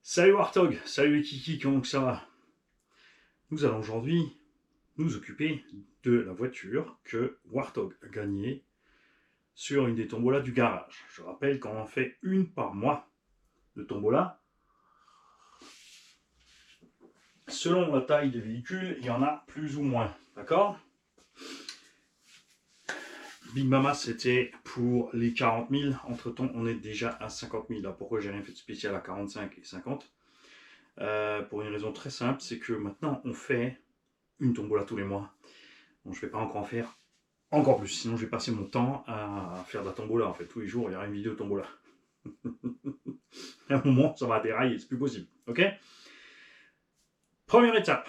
Salut Warthog, salut les Kiki, comment ça va? Nous allons aujourd'hui nous occuper de la voiture que Warthog a gagnée sur une des tombolas du garage. Je rappelle qu'on en fait une par mois de tombola. Selon la taille des véhicules, il y en a plus ou moins, d'accord? Big Mama, c'était pour les 40 000. Entre-temps, on est déjà à 50 000. Alors, pourquoi j'ai rien fait de spécial à 45 et 50? Pour une raison très simple, c'est que maintenant, on fait une tombola tous les mois. Donc, je ne vais pas encore en faire encore plus. Sinon, je vais passer mon temps à faire de la tombola. En fait, tous les jours, il y aura une vidéo tombola. À un moment, ça va dérailler, c'est plus possible. Ok? Première étape,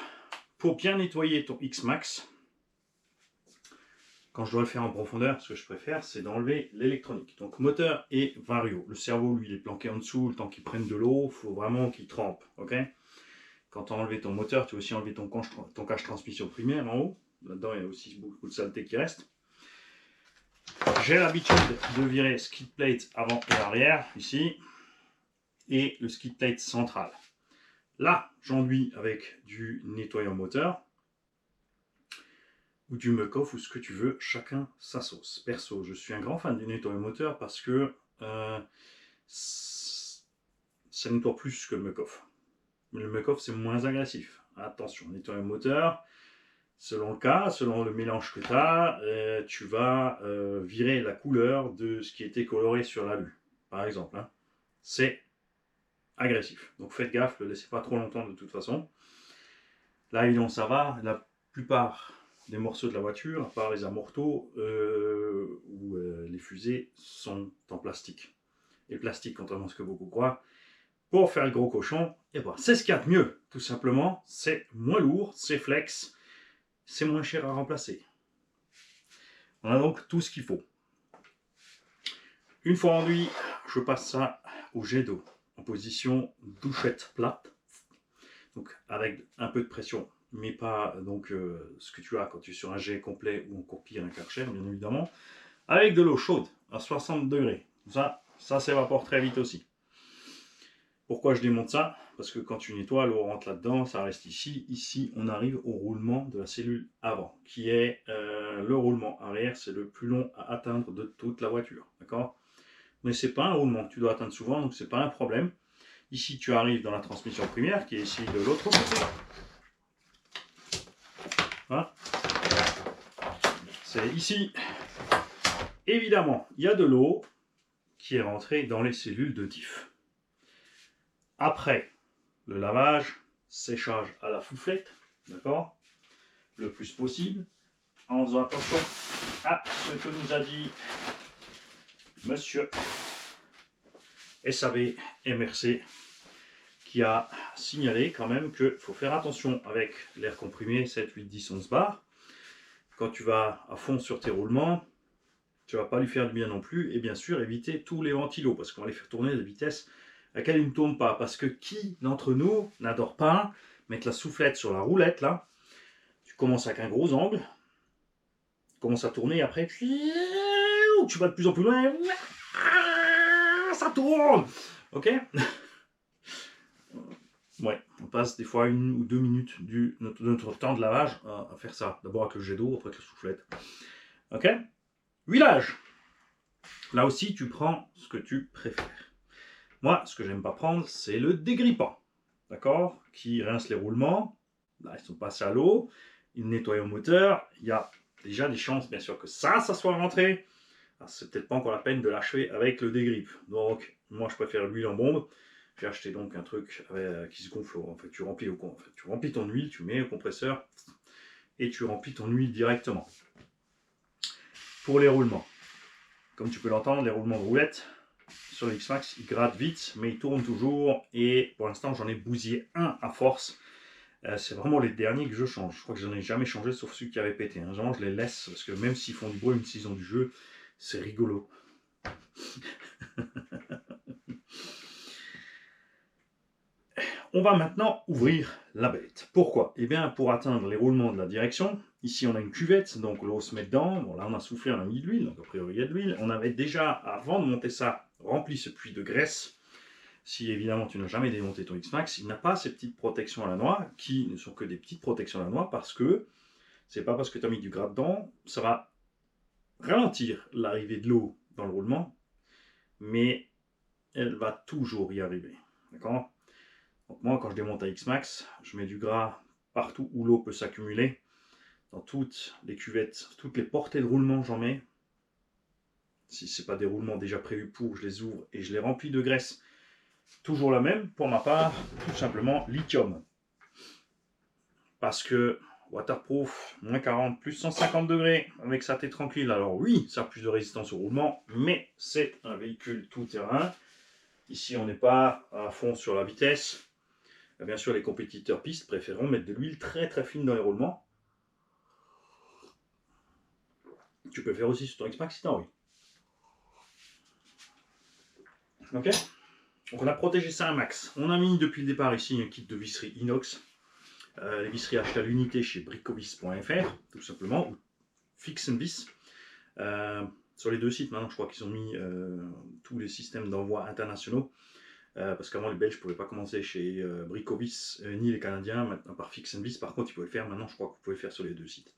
pour bien nettoyer ton X-Max, quand je dois le faire en profondeur, ce que je préfère, c'est d'enlever l'électronique. Donc moteur et vario. Le cerveau, lui, il est planqué en dessous, le temps qu'il prenne de l'eau, il faut vraiment qu'il trempe. Ok? Quand tu as enlevé ton moteur, tu as aussi enlevé ton cache transmission primaire en haut. Là-dedans, il y a aussi beaucoup de saleté qui reste. J'ai l'habitude de virer skid plate avant et arrière, ici, et le skid plate central. Là, j'enduis avec du nettoyant moteur, ou du muck-off, ou ce que tu veux, chacun sa sauce. Perso, je suis un grand fan du nettoyant moteur parce que ça nettoie plus que le muck-off. Mais le muck-off, c'est moins agressif. Attention, nettoyant moteur, selon le cas, selon le mélange que tu as, tu vas virer la couleur de ce qui était coloré sur l'alu, par exemple. Hein. C'est agressif. Donc faites gaffe, ne le laissez pas trop longtemps de toute façon. Là, évidemment, ça va. La plupart des morceaux de la voiture, à part les amortos ou les fusées, sont en plastique. Et le plastique, contrairement à ce que beaucoup croient, pour faire le gros cochon, et ben, c'est ce qu'il y a de mieux, tout simplement. C'est moins lourd, c'est flex, c'est moins cher à remplacer. On a donc tout ce qu'il faut. Une fois enduit, je passe ça au jet d'eau en position douchette plate, donc avec un peu de pression, mais pas donc ce que tu as quand tu es sur un jet complet ou encore pire un Karcher, bien évidemment, avec de l'eau chaude à 60 degrés. Ça s'évapore très vite aussi. Pourquoi je démonte ça? Parce que quand tu nettoies, l'eau rentre là-dedans, ça reste ici. Ici, on arrive au roulement de la cellule avant, qui est le roulement arrière, c'est le plus long à atteindre de toute la voiture. D'accord? Mais c'est pas un roulement que tu dois atteindre souvent, donc c'est pas un problème. Ici, tu arrives dans la transmission première, qui est ici de l'autre côté. Voilà. C'est ici. Évidemment, il y a de l'eau qui est rentrée dans les cellules de diff. Après le lavage, séchage à la fouflette, d'accord, le plus possible, en faisant attention à ce que nous a dit monsieur SAV MRC, qui a signalé quand même qu'il faut faire attention avec l'air comprimé 7, 8, 10, 11 bars. Quand tu vas à fond sur tes roulements, tu ne vas pas lui faire du bien non plus. Et bien sûr, éviter tous les ventilos, parce qu'on va les faire tourner à des vitesses à laquelle ils ne tournent pas. Parce que qui d'entre nous n'adore pas mettre la soufflette sur la roulette, là, tu commences avec un gros angle, tu commences à tourner, et après, tu vas de plus en plus loin, ça tourne. Ok? Ouais, on passe des fois 1 ou 2 minutes de notre temps de lavage à faire ça. D'abord avec le jet d'eau, après avec la soufflette. Ok? Huilage. Là aussi, tu prends ce que tu préfères. Moi, ce que j'aime pas prendre, c'est le dégrippant. D'accord? Qui rince les roulements. Là, ils sont passés à l'eau. Ils nettoient le moteur. Il y a déjà des chances, bien sûr, que ça soit rentré. C'est peut-être pas encore la peine de l'achever avec le dégrippe. Donc, moi, je préfère l'huile en bombe. J'ai acheté donc un truc qui se gonfle. En fait, tu remplis ton huile, tu mets au compresseur et tu remplis ton huile directement. Pour les roulements, comme tu peux l'entendre, les roulements de roulette sur le X-Max, ils grattent vite, mais ils tournent toujours. Et pour l'instant, j'en ai bousillé un à force. C'est vraiment les derniers que je change. Je crois que j'en ai jamais changé, sauf ceux qui avaient pété. Hein. Genre, je les laisse parce que même s'ils font du bruit, même s'ils ont du jeu, c'est rigolo. On va maintenant ouvrir la bête. Pourquoi? Eh bien, pour atteindre les roulements de la direction, ici on a une cuvette, donc l'eau se met dedans. Bon, là on a soufflé, on a mis de l'huile, donc a priori il y a de l'huile. On avait déjà, avant de monter ça, rempli ce puits de graisse. si évidemment tu n'as jamais démonté ton X-Max, il n'a pas ces petites protections à la noix, qui ne sont que des petites protections à la noix, parce que c'est pas parce que tu as mis du gras dedans, ça va ralentir l'arrivée de l'eau dans le roulement, mais elle va toujours y arriver. D'accord? Donc moi, quand je démonte un X-Max, je mets du gras partout où l'eau peut s'accumuler, dans toutes les cuvettes, toutes les portées de roulement, j'en mets. Si ce n'est pas des roulements déjà prévus pour, je les ouvre et je les remplis de graisse. Toujours la même, pour ma part, tout simplement lithium. Parce que waterproof, moins 40, plus 150 degrés, avec ça t'es tranquille. Alors oui, ça a plus de résistance au roulement, mais c'est un véhicule tout-terrain. Ici, on n'est pas à fond sur la vitesse. Bien sûr, les compétiteurs pistes préféreront mettre de l'huile très très fine dans les roulements. Tu peux le faire aussi sur ton X-Max si tu as envie. Ok? Donc on a protégé ça un max. On a mis depuis le départ ici un kit de visserie inox. Les visseries achetées à l'unité chez bricovis.fr, tout simplement, ou Fix and Vis. Sur les deux sites, maintenant, je crois qu'ils ont mis tous les systèmes d'envoi internationaux. Parce qu'avant, les Belges ne pouvaient pas commencer chez Bricovis, ni les Canadiens, maintenant par Fix and Vis. Par contre, ils pouvaient le faire. Maintenant, je crois que vous pouvez le faire sur les deux sites.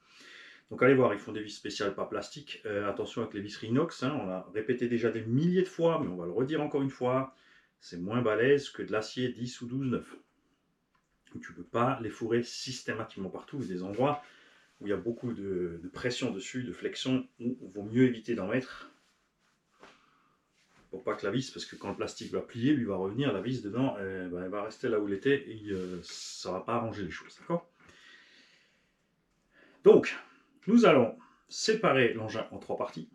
Donc allez voir, ils font des vis spéciales, pas plastiques. Attention avec les visseries inox, hein, on l'a répété déjà des milliers de fois, mais on va le redire encore une fois. C'est moins balèze que de l'acier 10 ou 12-9. Tu ne peux pas les fourrer systématiquement partout. Il y a des endroits où il y a beaucoup de pression dessus, de flexion, où il vaut mieux éviter d'en mettre. Pour pas que la vis, parce que quand le plastique va plier, lui va revenir, la vis dedans, elle va rester là où elle était et ça ne va pas arranger les choses. D'accord? Donc, nous allons séparer l'engin en trois parties.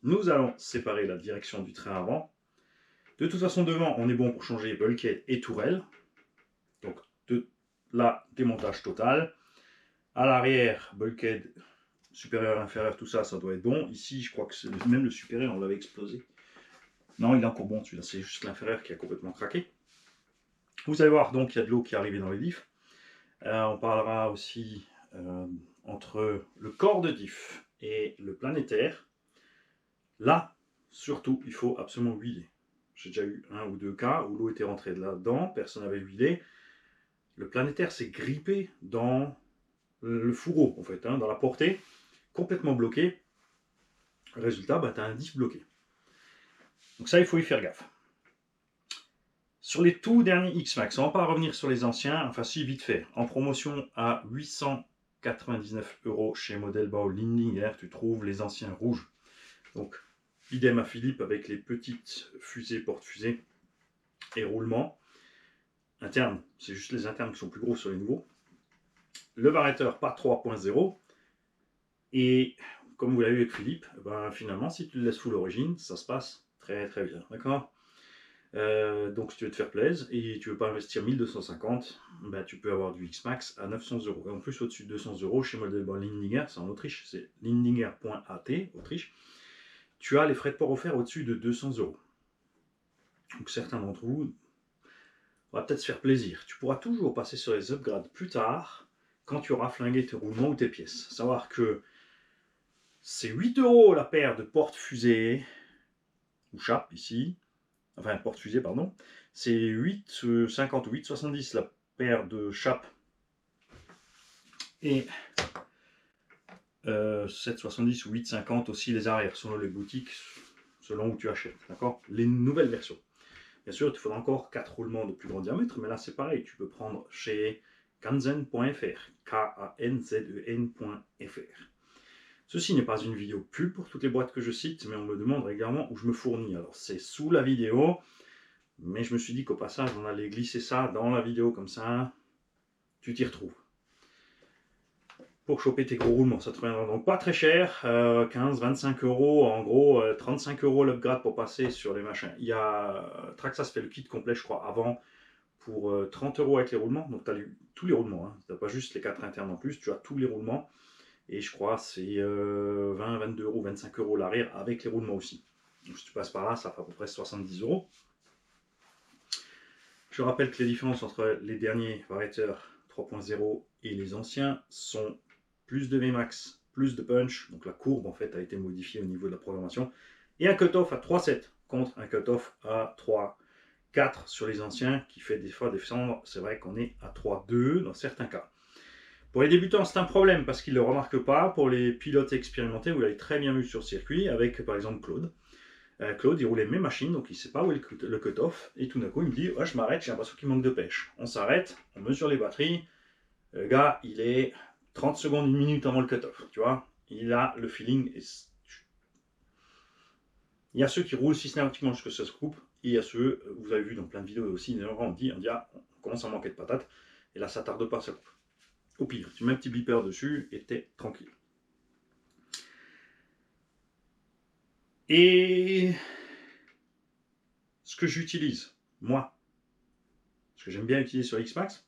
Nous allons séparer la direction du train avant. De toute façon, devant, on est bon pour changer bulkhead et tourelle. Donc, là, démontage total. À l'arrière, bulkhead supérieur, inférieur, tout ça, ça doit être bon. Ici, je crois que même le supérieur, on l'avait explosé. Non, il est encore bon celui-là, c'est juste l'inférieur qui a complètement craqué. Vous allez voir, donc, il y a de l'eau qui est arrivée dans les diffs. On parlera aussi entre le corps de diff et le planétaire. Là, surtout, il faut absolument huiler. J'ai déjà eu un ou deux cas où l'eau était rentrée là-dedans, personne n'avait huilé. Le planétaire s'est grippé dans le fourreau, en fait, hein, dans la portée, complètement bloqué. Résultat, tu as un diff bloqué. Donc ça, il faut y faire gaffe. Sur les tout derniers X-Max, on ne va pas revenir sur les anciens, enfin si, vite fait. En promotion à 899 € chez Modelbau Lindinger, tu trouves les anciens rouges. Donc, idem à Philippe avec les petites fusées, porte-fusées et roulements. Internes, c'est juste les internes qui sont plus gros sur les nouveaux. Le barretteur, pas 3.0. Et comme vous l'avez vu avec Philippe, finalement, si tu le laisses full origine, ça se passe très très bien. D'accord? Donc si tu veux te faire plaisir et tu veux pas investir 1250, tu peux avoir du X-Max à 900 €. Et en plus, au-dessus de 200 € chez Modelbau Lindinger, c'est en Autriche, c'est lindinger.at, Autriche. Tu as les frais de port offerts au-dessus de 200 €. Donc certains d'entre vous, on va peut-être se faire plaisir. Tu pourras toujours passer sur les upgrades plus tard, quand tu auras flingué tes roulements ou tes pièces. Savoir que c'est 8 € la paire de porte-fusées, ou chape ici, enfin porte-fusée pardon, c'est 8,50 ou 8,70 la paire de chape et 7,70 ou 8,50 aussi les arrières, selon les boutiques, selon où tu achètes, d'accord? Les nouvelles versions. Bien sûr, il te faudra encore 4 roulements de plus grand diamètre, mais là c'est pareil, tu peux prendre chez kanzen.fr, kanzen.fr. Ceci n'est pas une vidéo pub pour toutes les boîtes que je cite, mais on me demande régulièrement où je me fournis. Alors c'est sous la vidéo, mais je me suis dit qu'au passage, on allait glisser ça dans la vidéo, comme ça, tu t'y retrouves. Pour choper tes gros roulements, ça te reviendra donc pas très cher, 15-25 €, en gros 35 € l'upgrade pour passer sur les machins. Il y a Traxxas fait le kit complet, je crois, avant, pour 30 € avec les roulements, donc tu as tous les roulements, hein. Tu n'as pas juste les 4 internes en plus, tu as tous les roulements, et je crois c'est 20, 22 €, 25 € l'arrière avec les roulements aussi. Donc si tu passes par là, ça fait à peu près 70 €. Je rappelle que les différences entre les derniers variateurs 3.0 et les anciens sont plus de Vmax, plus de punch, donc la courbe en fait a été modifiée au niveau de la programmation, et un cutoff à 3.7 contre un cutoff à 3. 4 sur les anciens, qui fait des fois descendre, c'est vrai qu'on est à 3,2 dans certains cas. Pour les débutants, c'est un problème parce qu'ils ne le remarquent pas. Pour les pilotes expérimentés, vous l'avez très bien vu sur le circuit, avec par exemple Claude. Claude, il roulait mes machines, donc il ne sait pas où est le cut-off. Et tout d'un coup, il me dit je m'arrête, j'ai l'impression qu'il manque de pêche. On s'arrête, on mesure les batteries. Le gars, il est 30 secondes, une minute avant le cut-off. Tu vois, il a le feeling. Il y a ceux qui roulent systématiquement jusqu'à ce que ça se coupe. Et il y a ceux, vous avez vu dans plein de vidéos aussi, on dit on commence à manquer de patates. Et là, ça tarde pas, ça coupe. Au pire, tu mets un petit beeper dessus et t'es tranquille. Et ce que j'utilise, moi, ce que j'aime bien utiliser sur X-Max,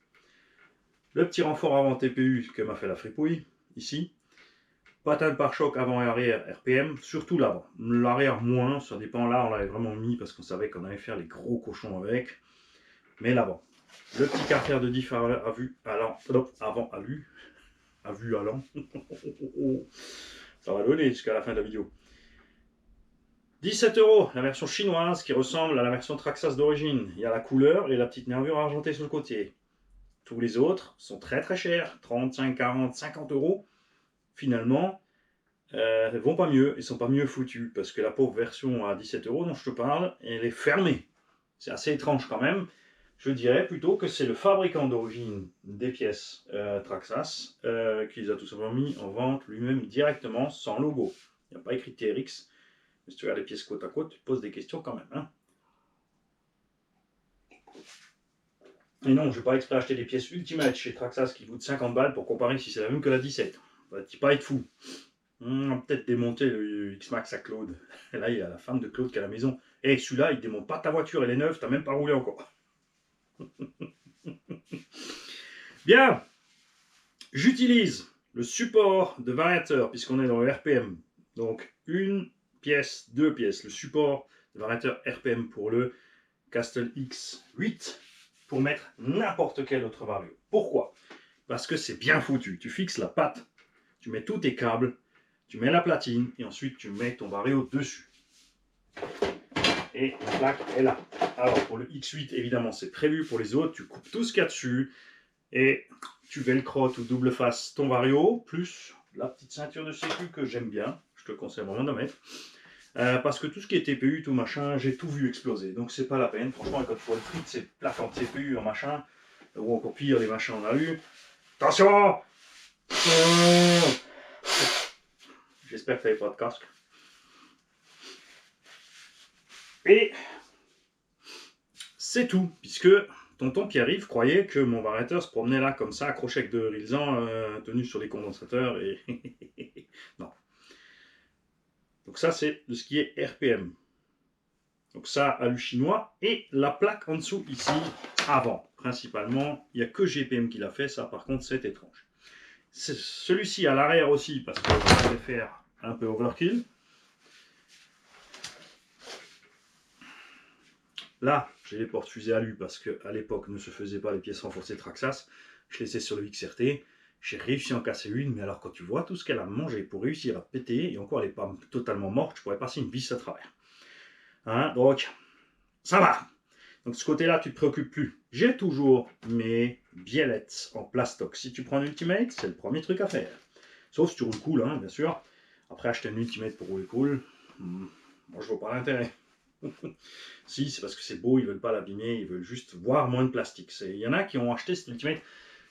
le petit renfort avant TPU que m'a fait la fripouille, ici. Patin de pare-choc avant et arrière RPM, surtout l'avant. L'arrière moins, ça dépend. Là, on l'avait vraiment mis parce qu'on savait qu'on allait faire les gros cochons avec. Mais l'avant. Le petit carter de diff à vue allant, avant à vue allant. Ça va donner jusqu'à la fin de la vidéo. 17 €, la version chinoise qui ressemble à la version Traxxas d'origine. Il y a la couleur et la petite nervure argentée sur le côté. Tous les autres sont très très chers, 35, 40, 50 €. Finalement, vont pas mieux, ils sont pas mieux foutus parce que la pauvre version à 17 € dont je te parle, elle est fermée. C'est assez étrange quand même. Je dirais plutôt que c'est le fabricant d'origine des pièces Traxxas qui les a tout simplement mis en vente lui-même directement sans logo. Il n'y a pas écrit TRX. Mais si tu regardes les pièces côte à côte, tu te poses des questions quand même. Hein. Et non, je ne vais pas exprès acheter des pièces Ultimate chez Traxxas qui coûtent 50 balles pour comparer si c'est la même que la 17. Tu pas être fou. On va peut-être démonter le X-Max à Claude. Et là, il y a la femme de Claude qui est à la maison. Et celui-là, il ne démonte pas ta voiture, elle est neuve, tu n'as même pas roulé encore. Bien, j'utilise le support de variateur, puisqu'on est dans le RPM. Donc, une pièce, deux pièces. Le support de variateur RPM pour le Castle X8 pour mettre n'importe quel autre vario. Pourquoi? Parce que c'est bien foutu. Tu fixes la patte, tu mets tous tes câbles, tu mets la platine et ensuite tu mets ton vario dessus. Et la plaque est là. Alors pour le X8, évidemment, c'est prévu. Pour les autres, tu coupes tout ce qu'il y a dessus et tu velcrotes ou double face ton vario, plus la petite ceinture de sécu que j'aime bien. Je te conseille vraiment d'en mettre. Parce que tout ce qui est TPU, tout machin, j'ai tout vu exploser. Donc c'est pas la peine. Franchement, quand tu vois le prix de ces plaques en TPU en machin, ou encore pire, les machins en alu. Attention! J'espère que tu n'avais pas de casque. Et c'est tout, puisque tonton Pierre-Yves croyait que mon variateur se promenait là comme ça, accroché avec de Rilsan, tenu sur les condensateurs, et non. Donc ça, c'est de ce qui est RPM. Donc ça, alu chinois, et la plaque en dessous, ici, avant. Principalement, il n'y a que GPM qui l'a fait, ça par contre, c'est étrange. Celui-ci à l'arrière aussi, parce que je vais faire un peu overkill. Là, j'ai les portes fusées alu parce qu'à l'époque ne se faisaient pas les pièces renforcées Traxxas. Je les ai sur le XRT. J'ai réussi à en casser une, mais alors quand tu vois tout ce qu'elle a mangé pour réussir à péter, et encore elle n'est pas totalement morte, je pourrais passer une vis à travers. Hein, donc, ça va. Donc ce côté-là, tu ne te préoccupes plus. J'ai toujours mes biellettes en plastoc. Si tu prends un Ultimate, c'est le premier truc à faire. Sauf si tu roules cool, hein, bien sûr. Après, acheter un Ultimate pour rouler cool, moi je vois pas l'intérêt. Si, c'est parce que c'est beau, ils veulent pas l'abîmer, ils veulent juste voir moins de plastique. Il y en a qui ont acheté cet Ultimate.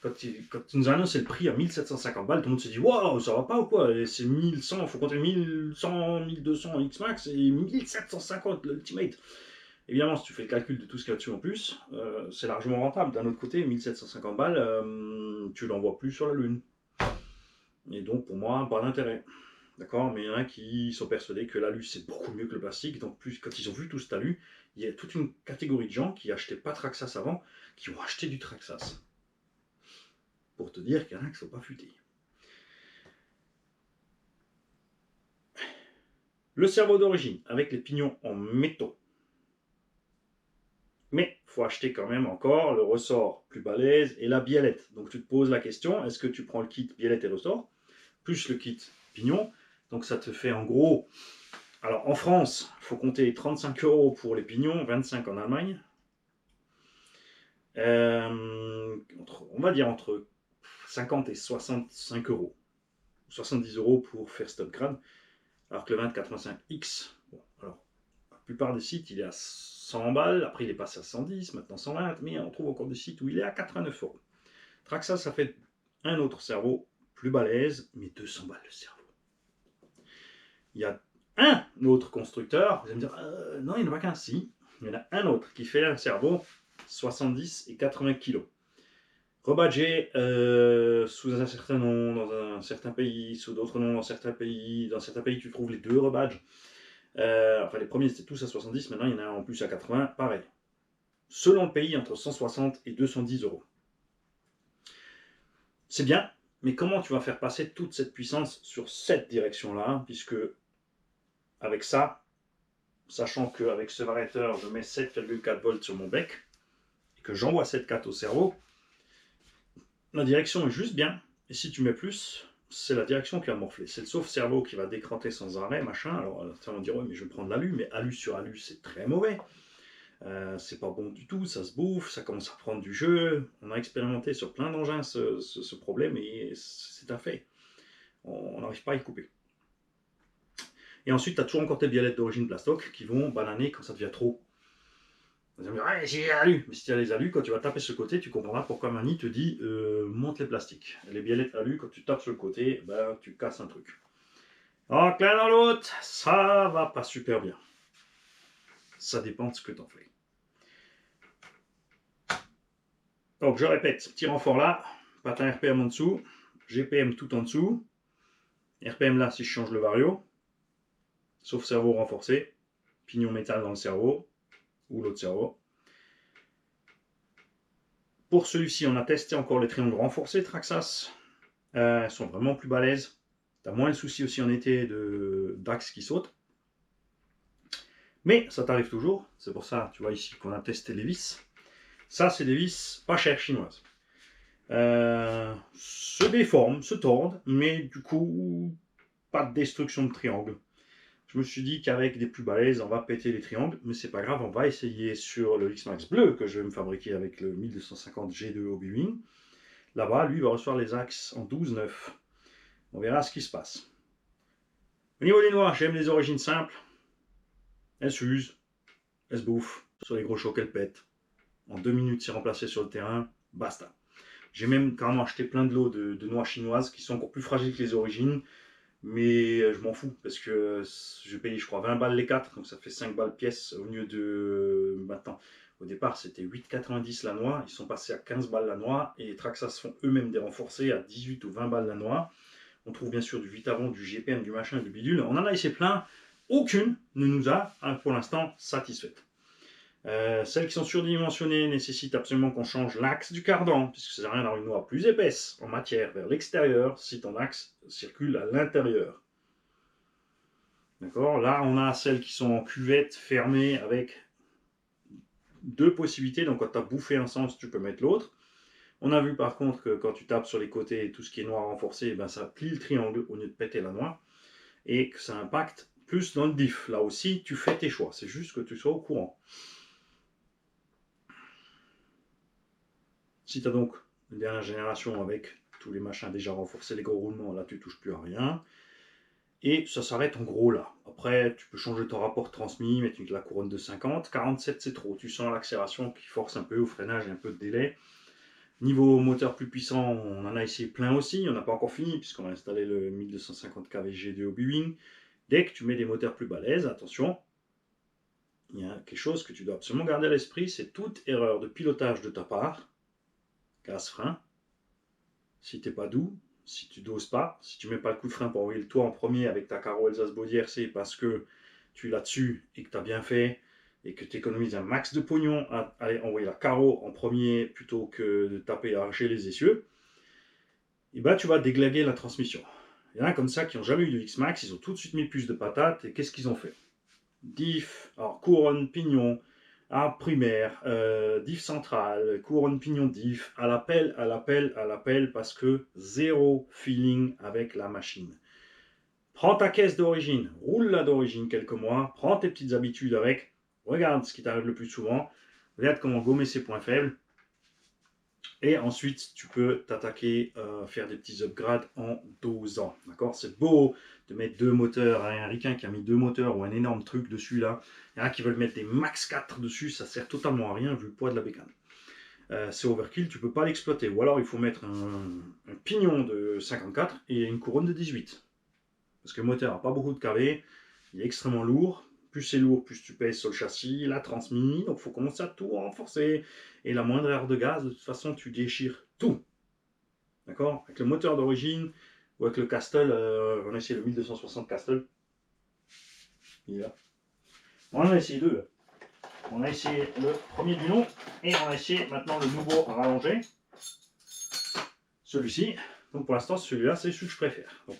Quand tu nous as annoncé le prix à 1750 balles, tout le monde se dit waouh, ça va pas ou quoi? C'est 1100, il faut compter 1100, 1200 X-Max et 1750 l'Ultimate. Évidemment, si tu fais le calcul de tout ce qu'il y a dessus en plus, c'est largement rentable. D'un autre côté, 1750 balles, tu l'envoies plus sur la Lune. Et donc, pour moi, pas d'intérêt. D'accord, mais il y en a qui sont persuadés que l'alu c'est beaucoup mieux que le plastique. Donc, plus, quand ils ont vu tout cet alu, il y a toute une catégorie de gens qui n'achetaient pas Traxxas avant, qui ont acheté du Traxxas. Pour te dire qu'il y en a qui ne sont pas futés. Le cerveau d'origine, avec les pignons en métaux. Mais il faut acheter quand même encore le ressort plus balèze et la biellette. Donc tu te poses la question, est-ce que tu prends le kit biellette et ressort, plus le kit pignon? Donc ça te fait en gros, alors en France, il faut compter 35 € pour les pignons, 25 en Allemagne. On va dire entre 50 et 65 euros. 70 euros pour faire cet upgrade. Alors que le 2085X, bon, alors, la plupart des sites, il est à 100 balles. Après, il est passé à 110, maintenant 120. Mais on trouve encore des sites où il est à 89 euros. Traxxas, ça fait un autre cerveau plus balèze, mais 200 balles le cerveau. Il y a un autre constructeur, vous allez me dire, non, il n'y en a pas qu'un, si. Il y en a un autre qui fait un cerveau 70 et 80 kg. Rebadgé sous un certain nom, dans un certain pays, sous d'autres noms dans certains pays. Dans certains pays, tu trouves les deux rebadges. Enfin, les premiers, c'était tous à 70, maintenant, il y en a en plus à 80, pareil. Selon le pays, entre 160 et 210 euros. C'est bien, mais comment tu vas faire passer toute cette puissance sur cette direction-là, puisque avec ça, sachant qu'avec ce variateur, je mets 7,4 volts sur mon bec, et que j'envoie 7,4 au cerveau, la direction est juste bien, et si tu mets plus, c'est la direction qui va morfler. C'est le sauf-cerveau qui va décranter sans arrêt, machin. Alors, on va dire, ouais, mais je vais prendre l'alu, mais alu sur alu, c'est très mauvais. C'est pas bon du tout, ça se bouffe, ça commence à prendre du jeu. On a expérimenté sur plein d'engins ce problème, et c'est un fait. On n'arrive pas à y couper. Et ensuite, tu as toujours encore tes biellettes d'origine plastoc qui vont bananer quand ça devient trop. Vous allez me dire, ouais, j'ai alu. Mais si tu as les alus, quand tu vas taper ce côté, tu comprendras pourquoi Mani te dit monte les plastiques. Les biellettes alu, quand tu tapes sur le côté, ben, tu casses un truc. Donc l'un dans l'autre, ça va pas super bien. Ça dépend de ce que tu en fais. Donc je répète, petit renfort là, patin RPM en dessous, GPM tout en dessous, RPM là si je change le vario, sauf cerveau renforcé, pignon métal dans le cerveau, ou l'autre cerveau. Pour celui-ci, on a testé encore les triangles renforcés Traxxas. Ils sont vraiment plus balèzes. Tu as moins de soucis aussi en été d'axe qui saute. Mais ça t'arrive toujours. C'est pour ça, tu vois ici, qu'on a testé les vis. Ça, c'est des vis pas chères chinoises. Se déforment, se tordent, mais du coup, pas de destruction de triangle. Je me suis dit qu'avec des plus balèzes, on va péter les triangles, mais c'est pas grave, on va essayer sur le X-Max bleu que je vais me fabriquer avec le 1250 G2 Hobby-Wing. Là-bas, lui, il va recevoir les axes en 12-9. On verra ce qui se passe. Au niveau des noix, j'aime les origines simples. Elles s'usent, elles se bouffent. Sur les gros chocs, elles pètent. En 2 minutes, c'est remplacé sur le terrain. Basta. J'ai même carrément acheté plein de lots de noix chinoises qui sont encore plus fragiles que les origines. Mais je m'en fous parce que je paye, je crois, 20 balles les 4, donc ça fait 5 balles pièce au lieu de. Maintenant, au départ, c'était 8,90 la noix, ils sont passés à 15 balles la noix et les Traxxas font eux-mêmes des renforcés à 18 ou 20 balles la noix. On trouve bien sûr du Vitavon, du GPM, du machin, du bidule. On en a essayé plein, aucune ne nous a pour l'instant satisfaites. Celles qui sont surdimensionnées nécessitent absolument qu'on change l'axe du cardan, puisque ça sert à rien d'avoir une noix plus épaisse en matière vers l'extérieur si ton axe circule à l'intérieur. D'accord. Là, on a celles qui sont en cuvette fermée avec deux possibilités. Donc, quand tu as bouffé un sens, tu peux mettre l'autre. On a vu par contre que quand tu tapes sur les côtés, tout ce qui est noir renforcé, ben, ça plie le triangle au lieu de péter la noix. Et que ça impacte plus dans le diff. Là aussi, tu fais tes choix. C'est juste que tu sois au courant. Si tu as donc une dernière génération avec tous les machins déjà renforcés, les gros roulements, là tu touches plus à rien. Et ça s'arrête en gros là. Après, tu peux changer ton rapport transmis, mettre la couronne de 50. 47 c'est trop. Tu sens l'accélération qui force un peu au freinage et un peu de délai. Niveau moteur plus puissant, on en a essayé plein aussi. On n'a pas encore fini puisqu'on a installé le 1250 kVg de Hobby-Wing. Dès que tu mets des moteurs plus balèzes, attention, il y a quelque chose que tu dois absolument garder à l'esprit, c'est toute erreur de pilotage de ta part. Gaz-frein. Si tu n'es pas doux, si tu doses pas, si tu mets pas le coup de frein pour envoyer le toit en premier avec ta Caro Elsace Body RC parce que tu es là-dessus et que tu as bien fait et que tu économises un max de pognon à aller envoyer la Caro en premier plutôt que de taper à arracher les essieux, et ben tu vas déglaguer la transmission. Il y en a comme ça qui n'ont jamais eu de X-Max, ils ont tout de suite mis plus de patates et qu'est-ce qu'ils ont fait? Diff, alors couronne, pignon, arbre primaire, diff central, couronne pignon diff, à l'appel, parce que zéro feeling avec la machine. Prends ta caisse d'origine, roule-la d'origine quelques mois, prends tes petites habitudes avec, regarde ce qui t'arrive le plus souvent, regarde comment gommer ses points faibles, Et ensuite, tu peux t'attaquer à faire des petits upgrades en dosant. D'accord? C'est beau de mettre 2 moteurs. Un ricain qui a mis 2 moteurs ou un énorme truc dessus là. Il y en a qui veulent mettre des max 4 dessus. Ça sert totalement à rien vu le poids de la bécane. C'est overkill, tu ne peux pas l'exploiter. Ou alors il faut mettre un pignon de 54 et une couronne de 18. Parce que le moteur n'a pas beaucoup de kV. Il est extrêmement lourd. Plus c'est lourd, plus tu pèses sur le châssis, la transmission, donc il faut commencer à tout renforcer. Et la moindre erreur de gaz, de toute façon, tu déchires tout. D'accord? Avec le moteur d'origine, ou avec le Castle, on a essayé le 1260 Castle. Il est là. On en a essayé deux. On a essayé le premier du nom, et on a essayé maintenant le nouveau rallongé. Celui-ci. Donc pour l'instant, celui-là, c'est celui que je préfère. Donc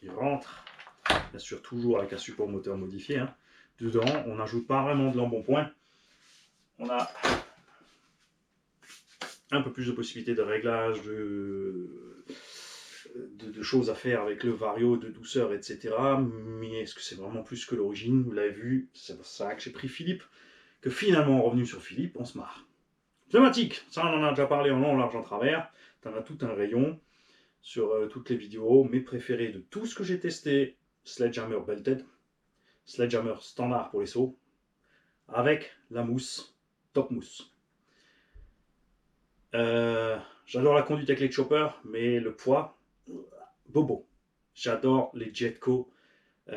il rentre, bien sûr, toujours avec un support moteur modifié. Hein. Dedans, on n'ajoute pas vraiment de l'embonpoint. On a un peu plus de possibilités de réglage, de choses à faire avec le vario, de douceur, etc. Mais est-ce que c'est vraiment plus que l'origine? Vous l'avez vu, c'est pour ça que j'ai pris Philippe. Que finalement, revenu sur Philippe, on se marre. Pneumatique, ça on en a déjà parlé en long, en large, en travers. Tu en as tout un rayon sur toutes les vidéos. Mes préférés de tout ce que j'ai testé, Sledgehammer Belted, Sledgehammer standard pour les sauts, avec la mousse, top mousse. J'adore la conduite avec les choppers, mais le poids, bobo. J'adore les Jetco. J'ai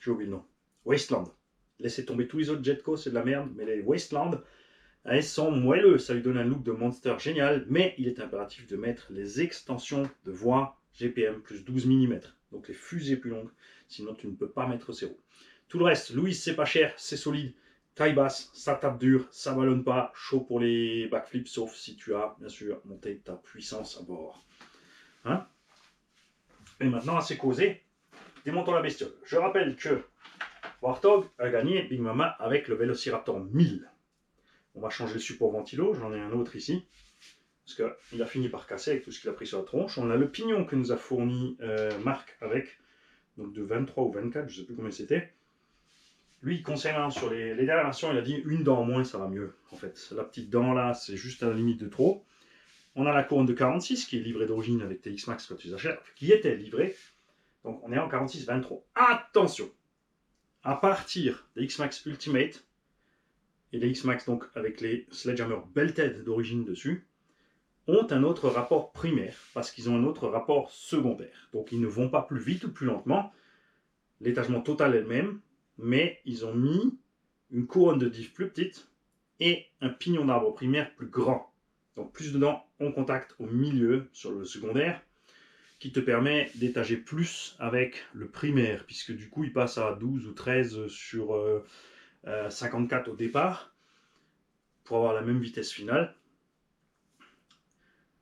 oublié le nom. Wasteland. Laissez tomber tous les autres Jetco, c'est de la merde, mais les Wasteland, elles sont moelleux. Ça lui donne un look de monster génial, mais il est impératif de mettre les extensions de voie GPM plus 12 mm. Donc les fusées plus longues, sinon tu ne peux pas mettre ces roues. Tout le reste, Louis, c'est pas cher, c'est solide. Taille basse, ça tape dur, ça ballonne pas, chaud pour les backflips, sauf si tu as, bien sûr, monté ta puissance à bord. Hein? Et maintenant, assez causé, démontons la bestiole. Je rappelle que Warthog a gagné Big Mama avec le Velociraptor 1000. On va changer le support ventilo, j'en ai un autre ici, parce qu'il a fini par casser avec tout ce qu'il a pris sur la tronche. On a le pignon que nous a fourni Marc avec, donc de 23 ou 24, je ne sais plus combien c'était. Lui, concernant sur les dernières versions, il a dit une dent en moins, ça va mieux. En fait, la petite dent là, c'est juste à la limite de trop. On a la couronne de 46 qui est livrée d'origine avec TX Max quand tu les achètes, qui était livrée. Donc on est en 46-23. Attention, à partir des X-Max Ultimate et les X-Max donc avec les Sledgehammer Belted d'origine dessus, ont un autre rapport primaire parce qu'ils ont un autre rapport secondaire. Donc ils ne vont pas plus vite ou plus lentement. L'étagement total est le même, mais ils ont mis une couronne de diff plus petite et un pignon d'arbre primaire plus grand. Donc plus de dents en contact au milieu sur le secondaire, qui te permet d'étager plus avec le primaire, puisque du coup il passe à 12 ou 13 sur 54 au départ, pour avoir la même vitesse finale.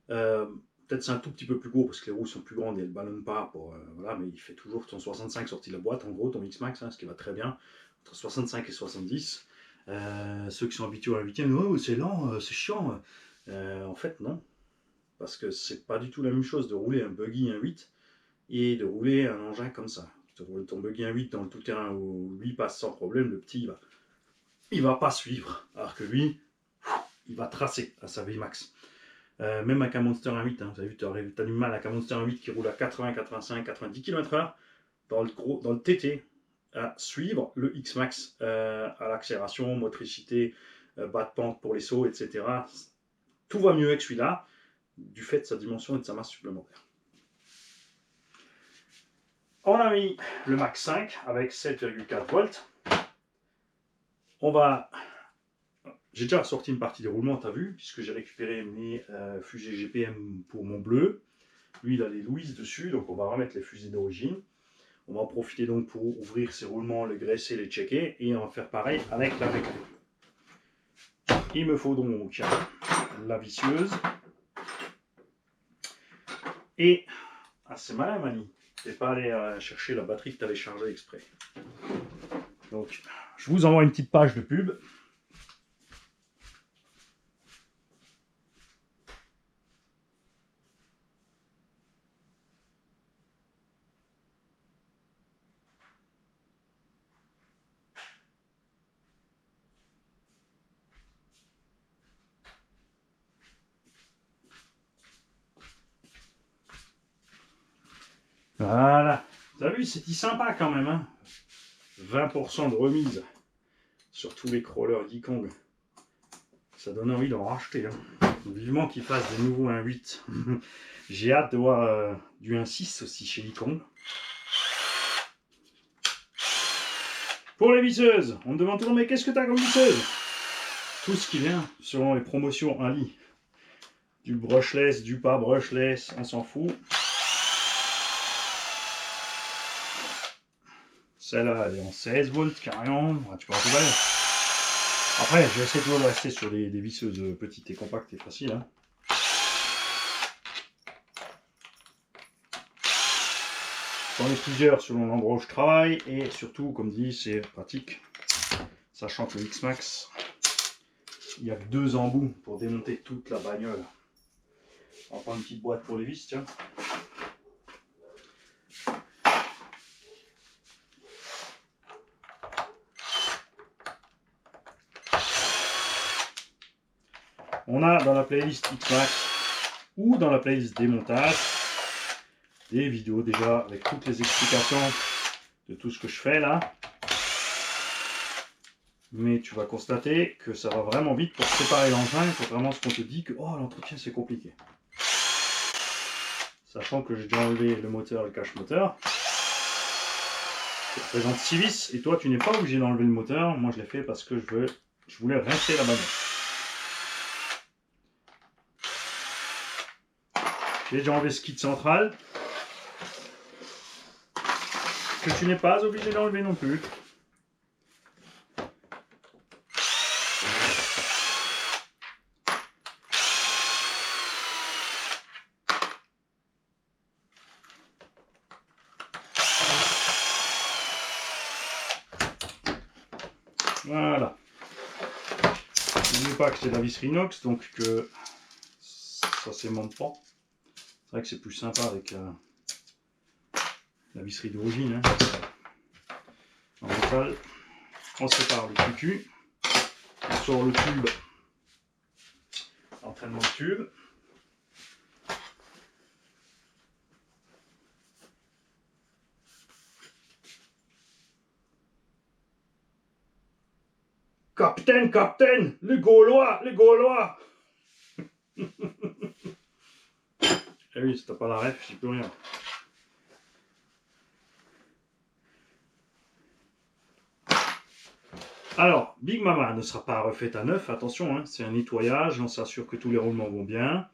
Peut-être c'est un tout petit peu plus gros parce que les roues sont plus grandes et elles ne ballonnent pas. Voilà, mais il fait toujours ton 65 sorti de la boîte, en gros, ton X-Max, hein, ce qui va très bien, entre 65 et 70. Ceux qui sont habitués à la 8e, oh, c'est lent, c'est chiant. En fait, non. Parce que c'est pas du tout la même chose de rouler un buggy 1.8 et de rouler un engin comme ça. Tu roules ton buggy 1.8 dans le tout-terrain où lui passe sans problème, le petit, il va pas suivre. Alors que lui, il va tracer à sa VMAX. Même avec un Monster 1.8, hein, vous avez vu, tu as du mal avec un Monster 1.8 qui roule à 80, 85, 90 km/h dans le TT à suivre le X-Max à l'accélération, motricité, bas de pente pour les sauts, etc. Tout va mieux avec celui-là, du fait de sa dimension et de sa masse supplémentaire. On a mis le Max 5 avec 7,4 volts. J'ai déjà sorti une partie des roulements, tu as vu, puisque j'ai récupéré mes fusées GPM pour mon bleu. Lui, il a les Louise dessus, donc on va remettre les fusées d'origine. On va en profiter donc pour ouvrir ces roulements, les graisser, les checker, et on va faire pareil avec la bécane. Il me faut donc la visseuse. Et, c'est malin, Mani, tu n'es pas allé chercher la batterie que tu avais chargée exprès. Donc, je vous envoie une petite page de pub. Voilà. T'as vu, c'est sympa quand même. Hein, 20% de remise sur tous les crawlers Yikong. Ça donne envie d'en racheter. Hein. Vivement qu'ils fassent des nouveaux 1.8. J'ai hâte de voir du 1.6 aussi chez Yikong. Pour les visseuses, on me demande toujours, mais qu'est-ce que tu as comme visseuse? Tout ce qui vient, selon les promotions en lit. Du brushless, du pas brushless, on s'en fout. Celle-là, elle est en 16 volts carrément. Tu peux en trouver. Après, je vais essayer toujours de rester sur des visseuses petites et compactes et faciles. Hein. J'en ai plusieurs selon l'endroit où je travaille. Et surtout, comme dit, c'est pratique. Sachant que le X-Max, il n'y a que 2 embouts pour démonter toute la bagnole. On va prendre une petite boîte pour les vis, tiens. On a dans la playlist X-Max ou dans la playlist démontage des vidéos déjà avec toutes les explications de tout ce que je fais là. Mais tu vas constater que ça va vraiment vite pour préparer l'engin, contrairement à ce qu'on te dit que oh, l'entretien c'est compliqué. Sachant que j'ai déjà enlevé le moteur et le cache-moteur. Ça représente 6 vis et toi tu n'es pas obligé d'enlever le moteur. Moi je l'ai fait parce que je voulais rincer la bagnole. J'ai déjà enlevé ce kit central. Que tu n'es pas obligé d'enlever non plus. Voilà. N'oubliez pas que c'est la visserie inox, donc que ça s'aimante pas. C'est vrai que c'est plus sympa avec la visserie d'origine. Hein. En métal, on sépare le cucu, on sort le tube, entraînement de tube. Capitaine, capitaine, les Gaulois, les Gaulois. Eh oui, si t'as pas la ref, j'y peux rien. Alors, Big Mama ne sera pas refaite à neuf, attention, hein, c'est un nettoyage, on s'assure que tous les roulements vont bien.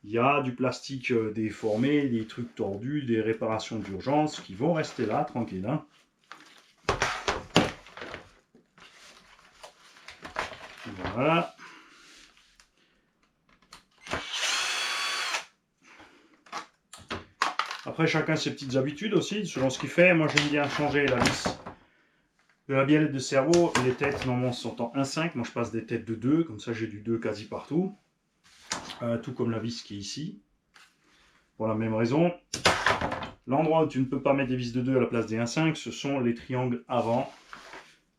Il y a du plastique déformé, des trucs tordus, des réparations d'urgence qui vont rester là, tranquille. Hein. Voilà. Après, chacun ses petites habitudes aussi, selon ce qu'il fait. Moi, j'aime bien changer la vis de la biellette de cerveau. Les têtes, normalement, sont en 1,5. Moi, je passe des têtes de 2. Comme ça, j'ai du 2 quasi partout. Tout comme la vis qui est ici. Pour la même raison. L'endroit où tu ne peux pas mettre des vis de 2 à la place des 1,5, ce sont les triangles avant.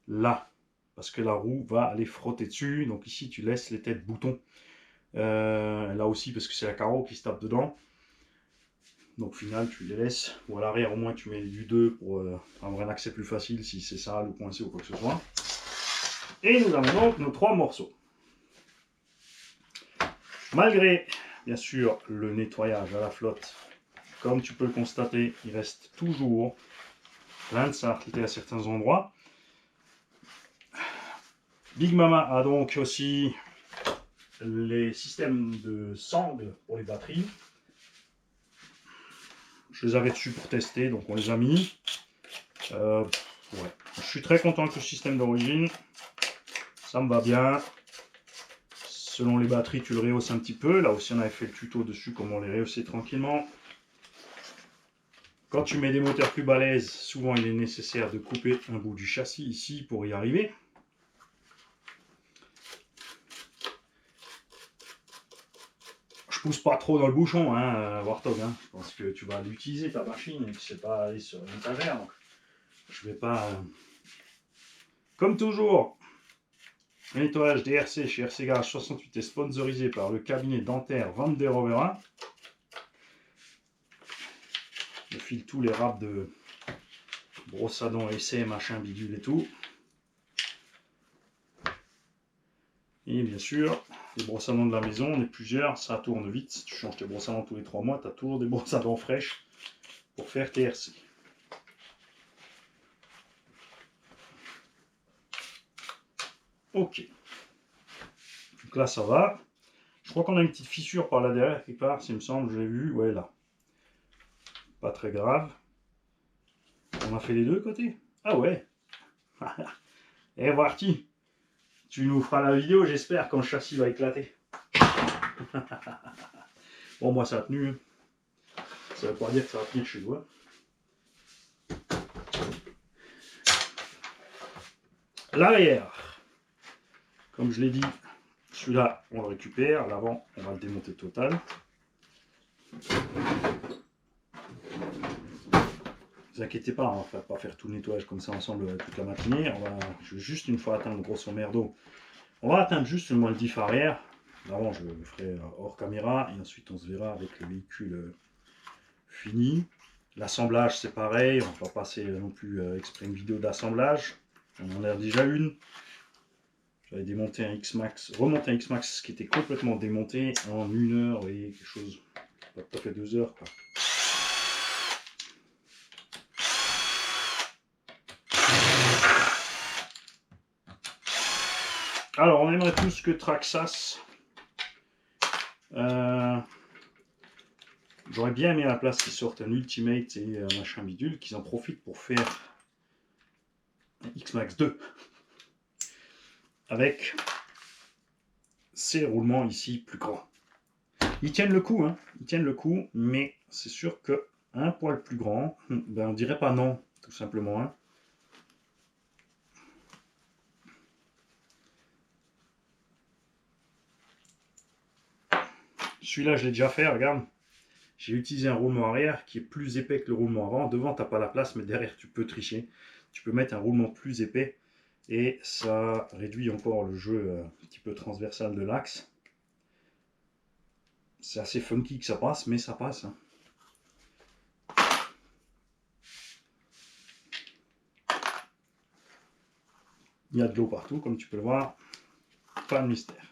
Là. Parce que la roue va aller frotter dessus. Donc ici, tu laisses les têtes boutons. Là aussi, parce que c'est la carreau qui se tape dedans. Donc au final, tu les laisses. Ou à l'arrière, au moins, tu mets du 2 pour avoir un accès plus facile si c'est sale ou coincé ou quoi que ce soit. Et nous avons donc nos 3 morceaux. Malgré, bien sûr, le nettoyage à la flotte, comme tu peux le constater, il reste toujours plein de saleté à certains endroits. Big Mama a donc aussi les systèmes de sangle pour les batteries. Je les avais dessus pour tester, donc on les a mis. Ouais. Je suis très content que le système d'origine, ça me va bien. Selon les batteries, tu le rehausses un petit peu. Là aussi, on avait fait le tuto dessus, comment les rehausser tranquillement. Quand tu mets des moteurs plus balèzes, souvent il est nécessaire de couper un bout du châssis ici pour y arriver. Je pousse pas trop dans le bouchon, hein, Warthog. Hein. Je pense que tu vas l'utiliser ta machine et que c'est pas aller sur une étagère. Donc je vais pas. Comme toujours, le nettoyage DRC chez RC Garage 68 est sponsorisé par le cabinet dentaire Van der Rovera. te file tous les râpes de brosse à dents, essai, machin, bidule et tout. Et bien sûr, les brosses à dents de la maison, on est plusieurs, ça tourne vite. Si tu changes tes brosses à dents tous les 3 mois, tu as toujours des brosses à dents fraîches pour faire tes RC. Ok. Donc là, ça va. Je crois qu'on a une petite fissure par là derrière, quelque part, s'il me semble, je l'ai vu. Ouais, là. Pas très grave. On a fait les deux côtés. Ah ouais. Et voici. Tu nous feras la vidéo, j'espère, quand le châssis va éclater. Bon, moi, ça a tenu. Ça veut pas dire que ça va tenir chez toi. L'arrière. Comme je l'ai dit, celui-là, on le récupère. L'avant, on va le démonter total. Ne vous inquiétez pas, on va pas faire tout le nettoyage comme ça ensemble toute la matinée. Je vais juste une fois atteindre grosso merdo. On va atteindre juste le diff arrière. Avant, je le ferai hors caméra et ensuite on se verra avec le véhicule fini. L'assemblage, c'est pareil. On ne va pas passer non plus exprès une vidéo d'assemblage. On en a déjà une. J'avais démonté un X-Max, remonté un X-Max qui était complètement démonté en 1 heure et quelque chose, pas tout à fait 2 heures, quoi. Alors, on aimerait tous que Traxxas, j'aurais bien aimé à la place qu'ils sortent un Ultimate et un machin bidule, qu'ils en profitent pour faire un X-Max 2 avec ces roulements ici plus grands. Ils tiennent le coup, hein, ils tiennent le coup, mais c'est sûr que un poil plus grand, ben on dirait pas non, tout simplement. Hein. Celui-là, je l'ai déjà fait, regarde. J'ai utilisé un roulement arrière qui est plus épais que le roulement avant. Devant, tu n'as pas la place, mais derrière, tu peux tricher. Tu peux mettre un roulement plus épais et ça réduit encore le jeu un petit peu transversal de l'axe. C'est assez funky que ça passe, mais ça passe. Hein. Il y a de l'eau partout, comme tu peux le voir. Pas de mystère.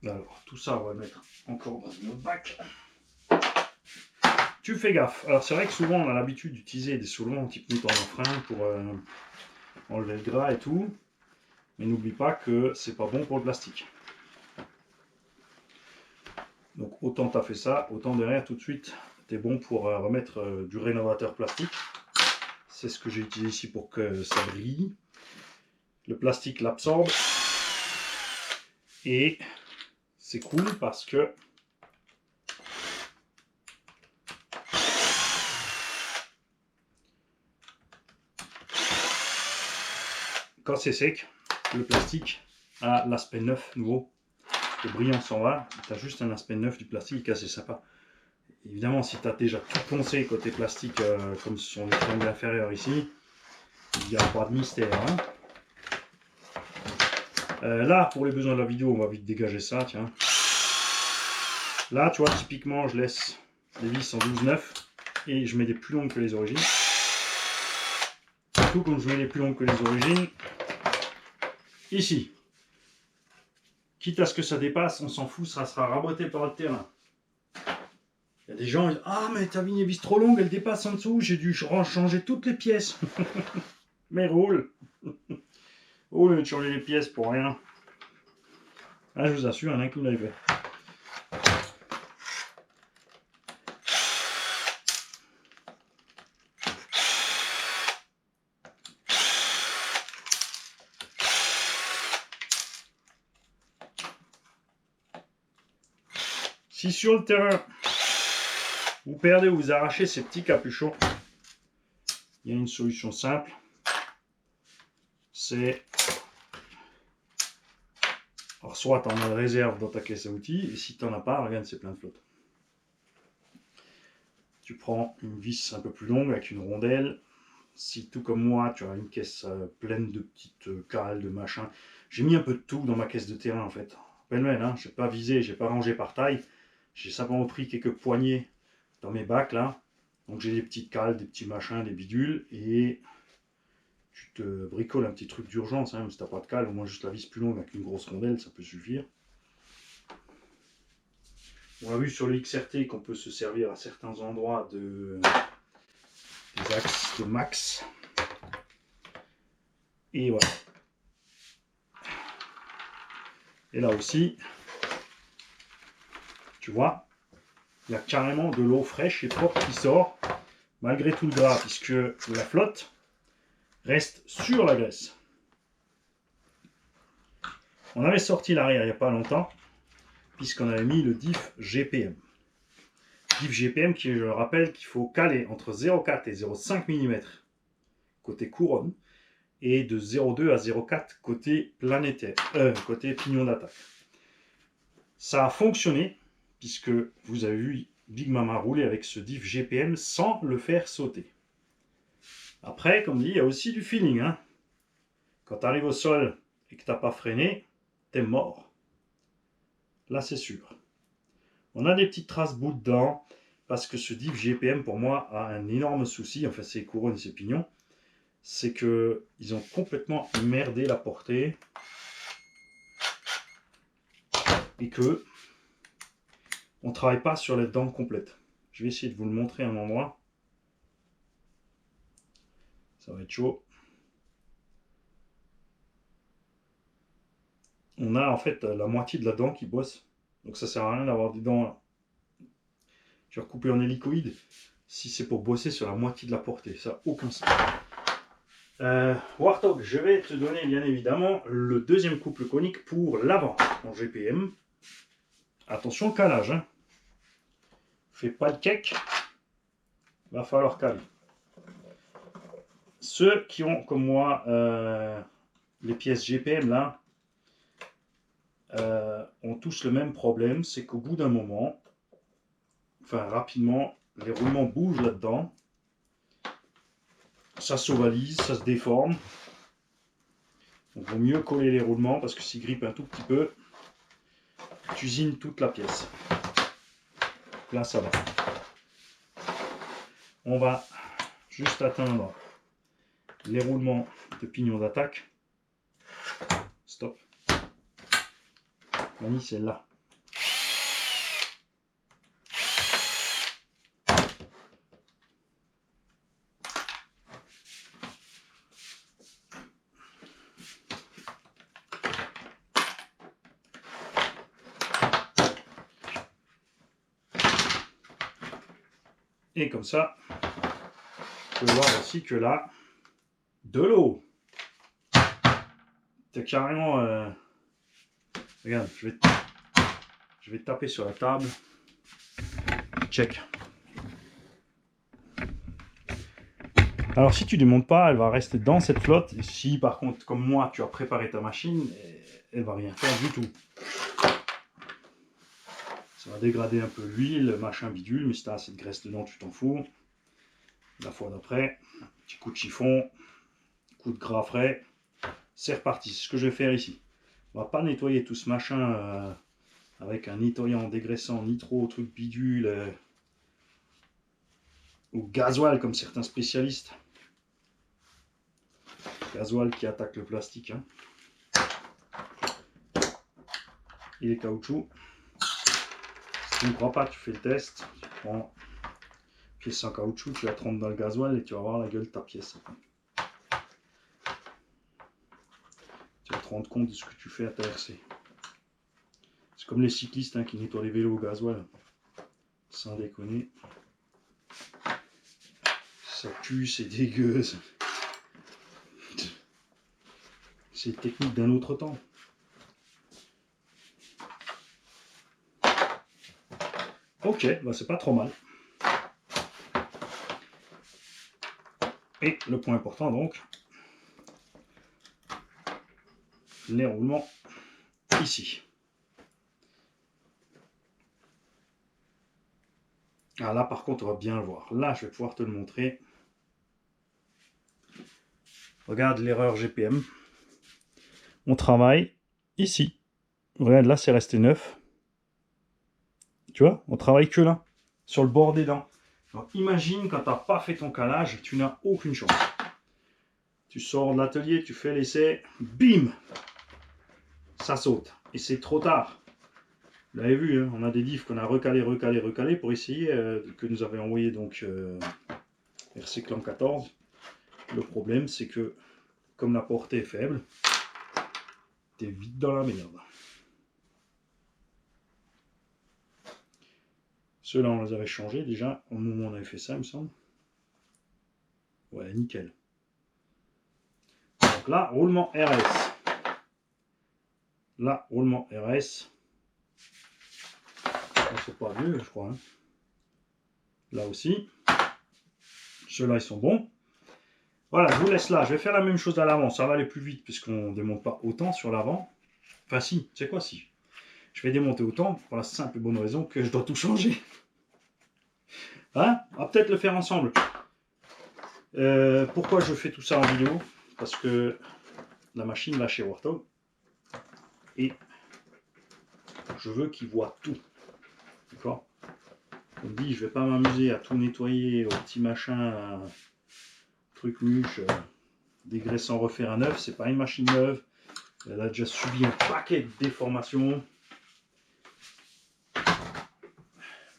Alors, tout ça, on va le mettre encore dans notre bac. Tu fais gaffe. Alors, c'est vrai que souvent, on a l'habitude d'utiliser des soulevants type mouton en frein pour enlever le gras et tout. Mais n'oublie pas que c'est pas bon pour le plastique. Donc, autant tu as fait ça, autant derrière, tout de suite, tu es bon pour remettre du rénovateur plastique. C'est ce que j'ai utilisé ici pour que ça brille. Le plastique l'absorbe. Et c'est cool parce que quand c'est sec, le plastique a l'aspect neuf nouveau. Le brillant s'en va, tu as juste un aspect neuf du plastique assez sympa. Évidemment, si tu as déjà tout poncé côté plastique, comme ce sont les triangles inférieurs ici, il n'y a pas de mystère. Hein. Là, pour les besoins de la vidéo, on va vite dégager ça, tiens. Là, tu vois, typiquement, je laisse les vis en 12-9 et je mets des plus longues que les origines. Tout comme je mets les plus longues que les origines, ici. Quitte à ce que ça dépasse, on s'en fout, ça sera raboté par le terrain. Il y a des gens qui disent « Ah, mais ta vigne est vis trop longue, elle dépasse en dessous, j'ai dû changer toutes les pièces. » Mais roule. Au lieu de changer les pièces pour rien. Ah, je vous assure, il y en a qui l'avait fait. Si sur le terrain, vous perdez ou vous arrachez ces petits capuchons, il y a une solution simple. C'est... Alors, soit tu en as de réserve dans ta caisse à outils, et si tu n'en as pas, regarde, c'est plein de flotte. Tu prends une vis un peu plus longue avec une rondelle. Si tout comme moi, tu as une caisse pleine de petites cales, de machin. J'ai mis un peu de tout dans ma caisse de terrain en fait. Pêle-mêle, hein, je n'ai pas visé, je n'ai pas rangé par taille. J'ai simplement pris quelques poignées dans mes bacs là. Donc j'ai des petites cales, des petits machins, des bidules. Et tu te bricoles un petit truc d'urgence. Hein, si t'as pas de cale, au moins juste la vis plus longue avec une grosse rondelle, ça peut suffire. On a vu sur le XRT qu'on peut se servir à certains endroits des axes de max. Et voilà. Et là aussi, tu vois, il y a carrément de l'eau fraîche et propre qui sort, malgré tout le gras, puisque la flotte reste sur la graisse. On avait sorti l'arrière il n'y a pas longtemps, puisqu'on avait mis le diff GPM. Diff GPM qui, je le rappelle, qu'il faut caler entre 0,4 et 0,5 mm côté couronne, et de 0,2 à 0,4 côté planétaire, côté pignon d'attaque. Ça a fonctionné, puisque vous avez vu Big Mama rouler avec ce diff GPM sans le faire sauter. Après, comme dit, il y a aussi du feeling. Hein. Quand tu arrives au sol et que tu n'as pas freiné, tu es mort. Là, c'est sûr. On a des petites traces bout dedans, parce que ce diff GPM, pour moi, a un énorme souci, enfin ses couronnes et ses pignons, c'est qu'ils ont complètement merdé la portée, et que on ne travaille pas sur les dents complètes. Je vais essayer de vous le montrer à un endroit. Ça va être chaud. On a en fait la moitié de la dent qui bosse. Donc ça sert à rien d'avoir des dents là. Je vais recouper en hélicoïde si c'est pour bosser sur la moitié de la portée. Ça n'a aucun sens. Warthog, je vais te donner bien évidemment le deuxième couple conique pour l'avant en GPM. Attention au calage. Hein. Fais pas le cake. Va falloir caler. Ceux qui ont comme moi les pièces GPM là ont tous le même problème, c'est qu'au bout d'un moment, enfin rapidement, les roulements bougent là-dedans, ça s'ovalise, ça se déforme. Donc il vaut mieux coller les roulements parce que s'ils grippent un tout petit peu, tu usines toute la pièce. Là ça va. On va juste atteindre les roulements de pignon d'attaque. Stop. Mani, c'est là. Et comme ça, tu peux voir aussi que là, de l'eau. T'as carrément... Regarde, je vais taper sur la table. Check. Alors si tu ne démontes pas, elle va rester dans cette flotte. Et si par contre, comme moi, tu as préparé ta machine, elle va rien faire du tout. Ça va dégrader un peu l'huile, machin bidule, mais si tu as assez de graisse dedans, tu t'en fous. La fois d'après, petit coup de chiffon, coup de gras frais, c'est reparti. C'est ce que je vais faire ici. On va pas nettoyer tout ce machin avec un nettoyant dégraissant nitro, truc bidule, ou gasoil comme certains spécialistes. Gasoil qui attaque le plastique. Hein. Et les caoutchoucs. Si tu ne crois pas, tu fais le test. Tu prends une pièce en caoutchouc, tu la trempes dans le gasoil et tu vas voir la gueule de ta pièce. Tu vas te rendre compte de ce que tu fais à ta RC. C'est comme les cyclistes hein, qui nettoient les vélos au gasoil. Sans déconner. Ça pue, c'est dégueu. C'est une technique d'un autre temps. Ok, bah c'est pas trop mal. Et le point important donc, les roulements ici. Ah là par contre on va bien le voir. Là je vais pouvoir te le montrer. Regarde l'erreur GPM. On travaille ici. Regarde là c'est resté neuf. Tu vois, on travaille que là, sur le bord des dents. Alors, imagine quand tu n'as pas fait ton calage, tu n'as aucune chance. Tu sors de l'atelier, tu fais l'essai, bim, ça saute. Et c'est trop tard. Vous l'avez vu, hein, on a des diffs qu'on a recalé pour essayer, que nous avait envoyé donc RC Clan 14. Le problème, c'est que comme la portée est faible, tu es vite dans la merde. Ceux-là, on les avait changés déjà au moment où on avait fait ça, il me semble. Ouais, nickel. Donc là, roulement RS. Là, roulement RS. C'est pas mieux, je crois. Hein. Là aussi. Ceux-là, ils sont bons. Voilà, je vous laisse là. Je vais faire la même chose à l'avant. Ça va aller plus vite puisqu'on ne démonte pas autant sur l'avant. Enfin, si, c'est quoi si? Je vais démonter autant pour la simple et bonne raison que je dois tout changer. Hein? On va peut-être le faire ensemble. Pourquoi je fais tout ça en vidéo? Parce que la machine va chez Warthog. Et je veux qu'il voit tout. D'accord? Comme dit, je vais pas m'amuser à tout nettoyer au petit machin, truc muche, dégraissant, refaire un neuf. C'est pas une machine neuve. Elle a déjà subi un paquet de déformations.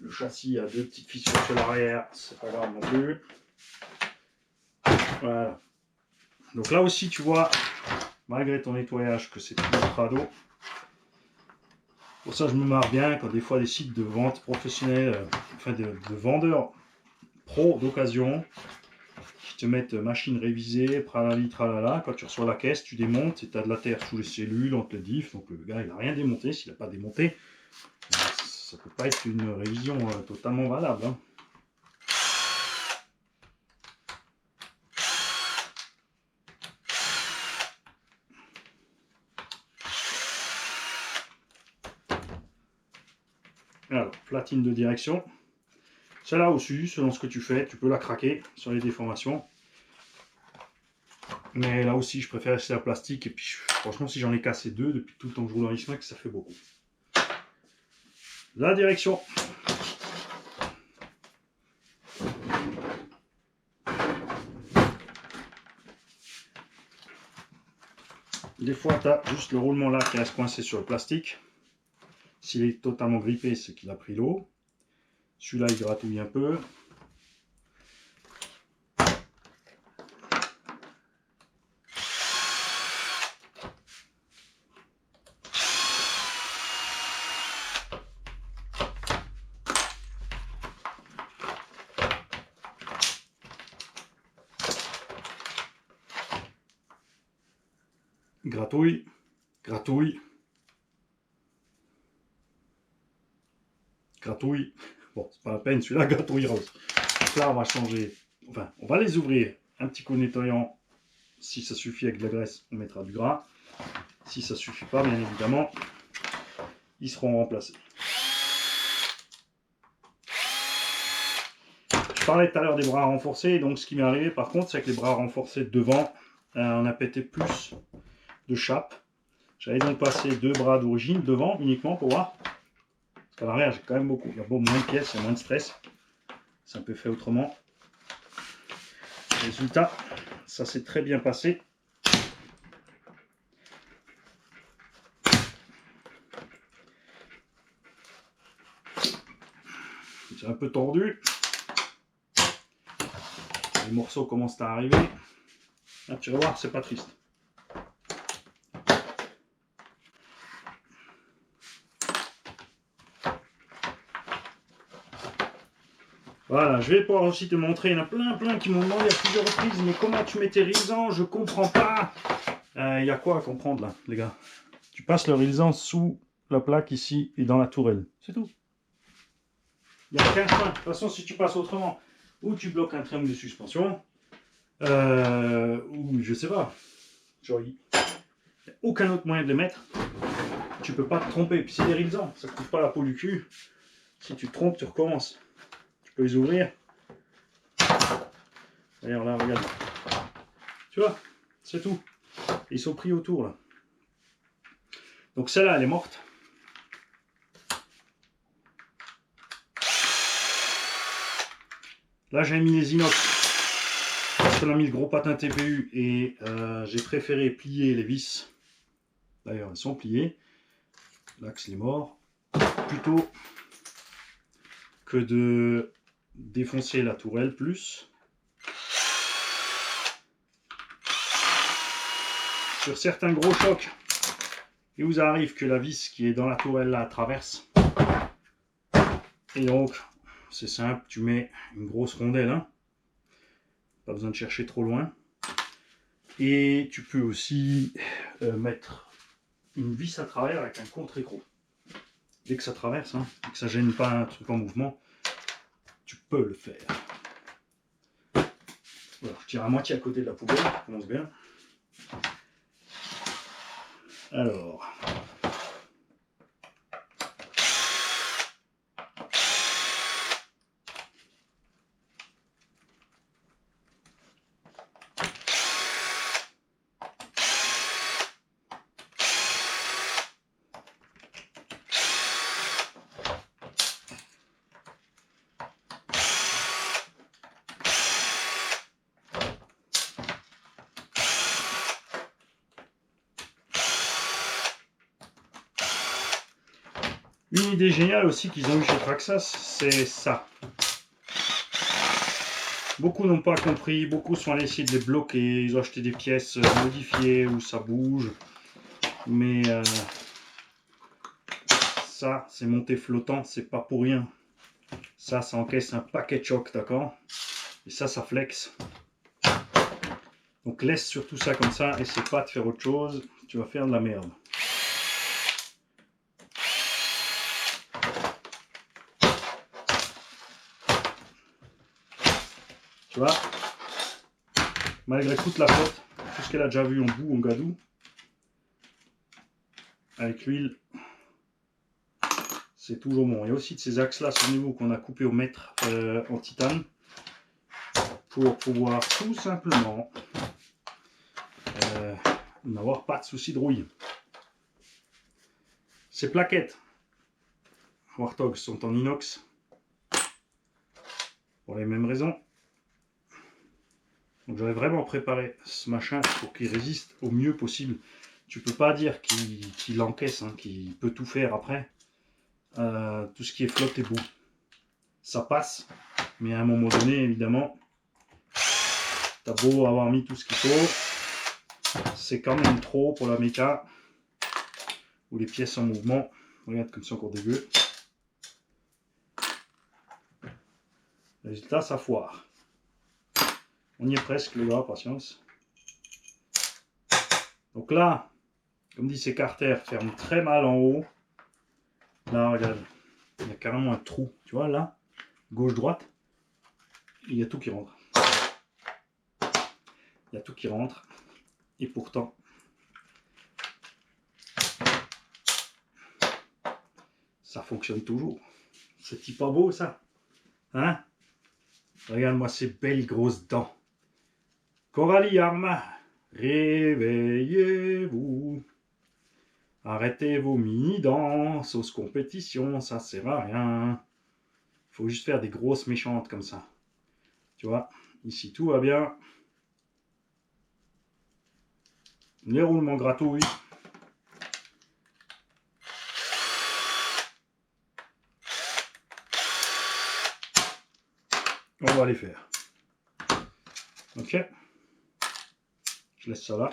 Le châssis a 2 petites fissures sur l'arrière, c'est pas grave non plus. Voilà. Donc là aussi, tu vois, malgré ton nettoyage, que c'est toujours crado. Pour ça, je me marre bien quand des fois des sites de vente professionnels, enfin de vendeurs pro d'occasion, qui te mettent machine révisée, pralali, tralala. Quand tu reçois la caisse, tu démontes et tu as de la terre sous les cellules, entre les diffs. Donc le gars, il n'a rien démonté. S'il n'a pas démonté, ça peut pas être une révision totalement valable. Hein. Alors, platine de direction. Celle-là aussi, selon ce que tu fais, tu peux la craquer sur les déformations. Mais là aussi, je préfère rester à plastique. Et puis, franchement, si j'en ai cassé 2 depuis tout le temps que je roule en X-Max, ça fait beaucoup. La direction. Des fois, tu as juste le roulement là qui reste coincé sur le plastique. S'il est totalement grippé, c'est qu'il a pris l'eau. Celui-là, il gratouille un peu. Gratouille, gratouille, gratouille. Bon, c'est pas la peine, celui-là gratouillera aussi. Donc là, on va changer, enfin, on va les ouvrir. Un petit coup nettoyant. Si ça suffit avec de la graisse, on mettra du gras. Si ça suffit pas, bien évidemment, ils seront remplacés. Je parlais tout à l'heure des bras renforcés, donc ce qui m'est arrivé par contre, c'est que les bras renforcés devant, on a pété plus de chape. J'avais donc passé 2 bras d'origine devant uniquement pour voir. Parce qu'à l'arrière, j'ai quand même beaucoup. Il y a beaucoup moins de pièces, il y a moins de stress. C'est un peu fait autrement. Résultat, ça s'est très bien passé. C'est un peu tordu. Les morceaux commencent à arriver. Là, tu vas voir, c'est pas triste. Voilà, je vais pouvoir aussi te montrer. Il y en a plein qui m'ont demandé à plusieurs reprises, mais comment tu mets tes réalisants? Je comprends pas. Il y a quoi à comprendre là, les gars? Tu passes le réalisant sous la plaque ici et dans la tourelle. C'est tout. Il n'y a qu'un point. De toute façon, si tu passes autrement, ou tu bloques un triangle de suspension, ou je sais pas. Genre, il n'y a aucun autre moyen de les mettre. Tu peux pas te tromper. Puis c'est des réalisants, ça ne couvre pas la peau du cul. Si tu te trompes, tu recommences. Tu peux les ouvrir. D'ailleurs là, regarde. Tu vois, c'est tout. Ils sont pris autour là. Donc celle-là, elle est morte. Là, j'ai mis les inox parce qu'on a mis le gros patin TPU et j'ai préféré plier les vis. D'ailleurs, elles sont pliées. L'axe est mort. Plutôt que de défoncer la tourelle plus. Sur certains gros chocs, il vous arrive que la vis qui est dans la tourelle là traverse. Et donc, c'est simple, tu mets une grosse rondelle, hein. Pas besoin de chercher trop loin. Et tu peux aussi mettre une vis à travers avec un contre-écrou. Dès que ça traverse, hein, et que ça gêne pas un truc en mouvement, tu peux le faire. Voilà, je tire à moitié à côté de la poubelle, ça commence bien. Alors, une idée géniale aussi qu'ils ont eu chez Traxxas, c'est ça. Beaucoup n'ont pas compris, beaucoup sont allés essayer de les bloquer, ils ont acheté des pièces modifiées où ça bouge. Mais ça, c'est monté flottant, c'est pas pour rien. Ça encaisse un paquet de chocs, d'accord? Et ça flex. Donc laisse surtout ça comme ça, essaie pas de faire autre chose, tu vas faire de la merde. Tu vois, malgré toute la flotte, tout ce qu'elle a déjà vu en bout, en gadou, avec l'huile, c'est toujours bon. Il y a aussi de ces axes là sur le niveau qu'on a coupé au mètre en titane pour pouvoir tout simplement n'avoir pas de souci de rouille. Ces plaquettes Warthog sont en inox pour les mêmes raisons. Donc j'avais vraiment préparé ce machin pour qu'il résiste au mieux possible. Tu peux pas dire qu'il encaisse, hein, qu'il peut tout faire après. Tout ce qui est flotte et boue, ça passe. Mais à un moment donné, évidemment, t'as beau avoir mis tout ce qu'il faut, c'est quand même trop pour la méca. Ou les pièces en mouvement. Regarde comme c'est encore dégueu. Résultat, ça foire. On y est presque, les gars, patience. Donc là, comme dit, ces carters ferment très mal en haut. Là, regarde, il y a carrément un trou. Tu vois, là, gauche-droite, il y a tout qui rentre. Il y a tout qui rentre. Et pourtant, ça fonctionne toujours. C'est pas beau, ça? Hein? Regarde-moi ces belles grosses dents. Coralie Arma, réveillez-vous. Arrêtez vos mini-danses, aux compétitions, ça sert à rien. Il faut juste faire des grosses méchantes comme ça. Tu vois, ici tout va bien. Les roulements gratouillent. On va les faire. Ok. Je laisse ça là.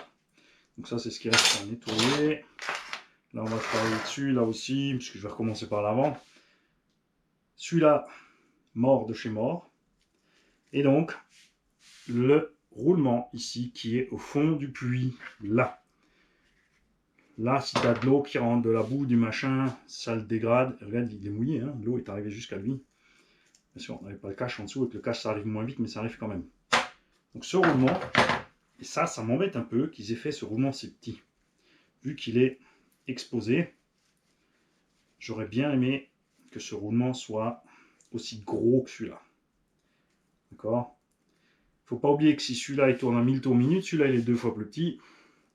Donc ça, c'est ce qui reste à nettoyer. Là, on va travailler dessus, là aussi, puisque je vais recommencer par l'avant. Celui-là, mort de chez mort. Et donc, le roulement ici, qui est au fond du puits, là. Là, si tu as de l'eau qui rentre, de la boue, du machin, ça le dégrade. Regarde, il est mouillé, hein, l'eau est arrivée jusqu'à lui. Bien sûr, on n'avait pas le cache en dessous, avec le cache ça arrive moins vite, mais ça arrive quand même. Donc ce roulement, et ça m'embête un peu qu'ils aient fait ce roulement si petit. Vu qu'il est exposé, j'aurais bien aimé que ce roulement soit aussi gros que celui-là. D'accord? Il ne faut pas oublier que si celui-là il tourne à 1000 tours minute, celui-là il est 2 fois plus petit,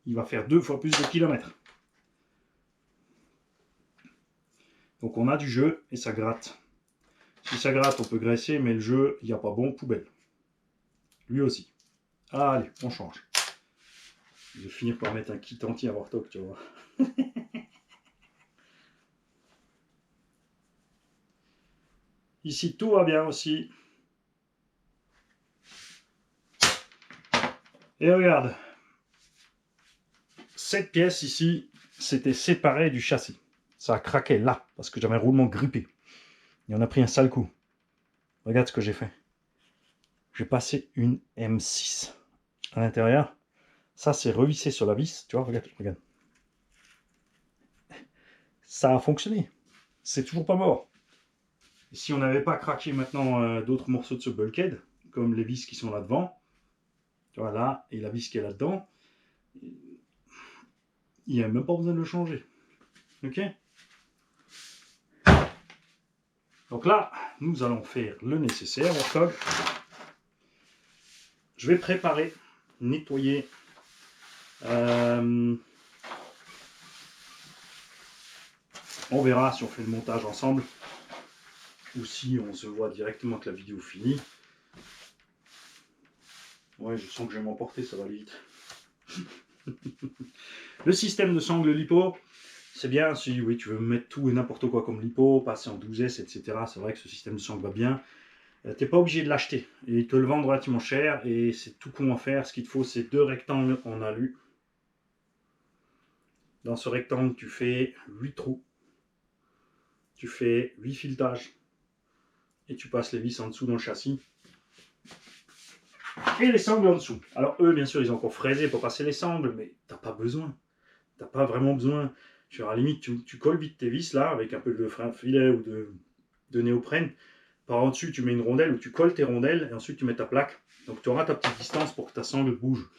il va faire 2 fois plus de kilomètres. Donc on a du jeu et ça gratte. Si ça gratte, on peut graisser, mais le jeu, il n'y a pas bon, poubelle. Lui aussi. Allez, on change. Je vais finir par mettre un kit entier à Warthog, tu vois. Ici, tout va bien aussi. Et regarde, cette pièce ici, c'était séparé du châssis. Ça a craqué là, parce que j'avais un roulement grippé. Et on a pris un sale coup. Regarde ce que j'ai fait. J'ai passé une M6 à l'intérieur. Ça, c'est revissé sur la vis. Tu vois, regarde, regarde. Ça a fonctionné. C'est toujours pas mort. Et si on n'avait pas craqué maintenant d'autres morceaux de ce bulkhead, comme les vis qui sont là devant, tu vois là, et la vis qui est là-dedans, il n'y a même pas besoin de le changer. Ok? Donc là, nous allons faire le nécessaire, Warthog. Je vais préparer, nettoyer. On verra si on fait le montage ensemble ou si on se voit directement que la vidéo finie. Ouais, je sens que je vais m'emporter, ça va aller vite. Le système de sangle lipo, c'est bien si oui, tu veux mettre tout et n'importe quoi comme lipo, passer en 12S, etc. C'est vrai que ce système de sangle va bien. Tu n'es pas obligé de l'acheter. Et ils te le vendent relativement cher et c'est tout con à faire. Ce qu'il te faut, c'est 2 rectangles en alu. Dans ce rectangle, tu fais 8 trous. Tu fais 8 filetages. Et tu passes les vis en dessous dans le châssis. Et les sangles en dessous. Alors eux, bien sûr, ils ont encore fraisé pour passer les sangles, mais tu n'as pas besoin. Tu n'as pas vraiment besoin. À la limite, tu colles vite tes vis là, avec un peu de filet ou de néoprène. Par en dessus, tu mets une rondelle où tu colles tes rondelles et ensuite tu mets ta plaque. Donc tu auras ta petite distance pour que ta sangle bouge.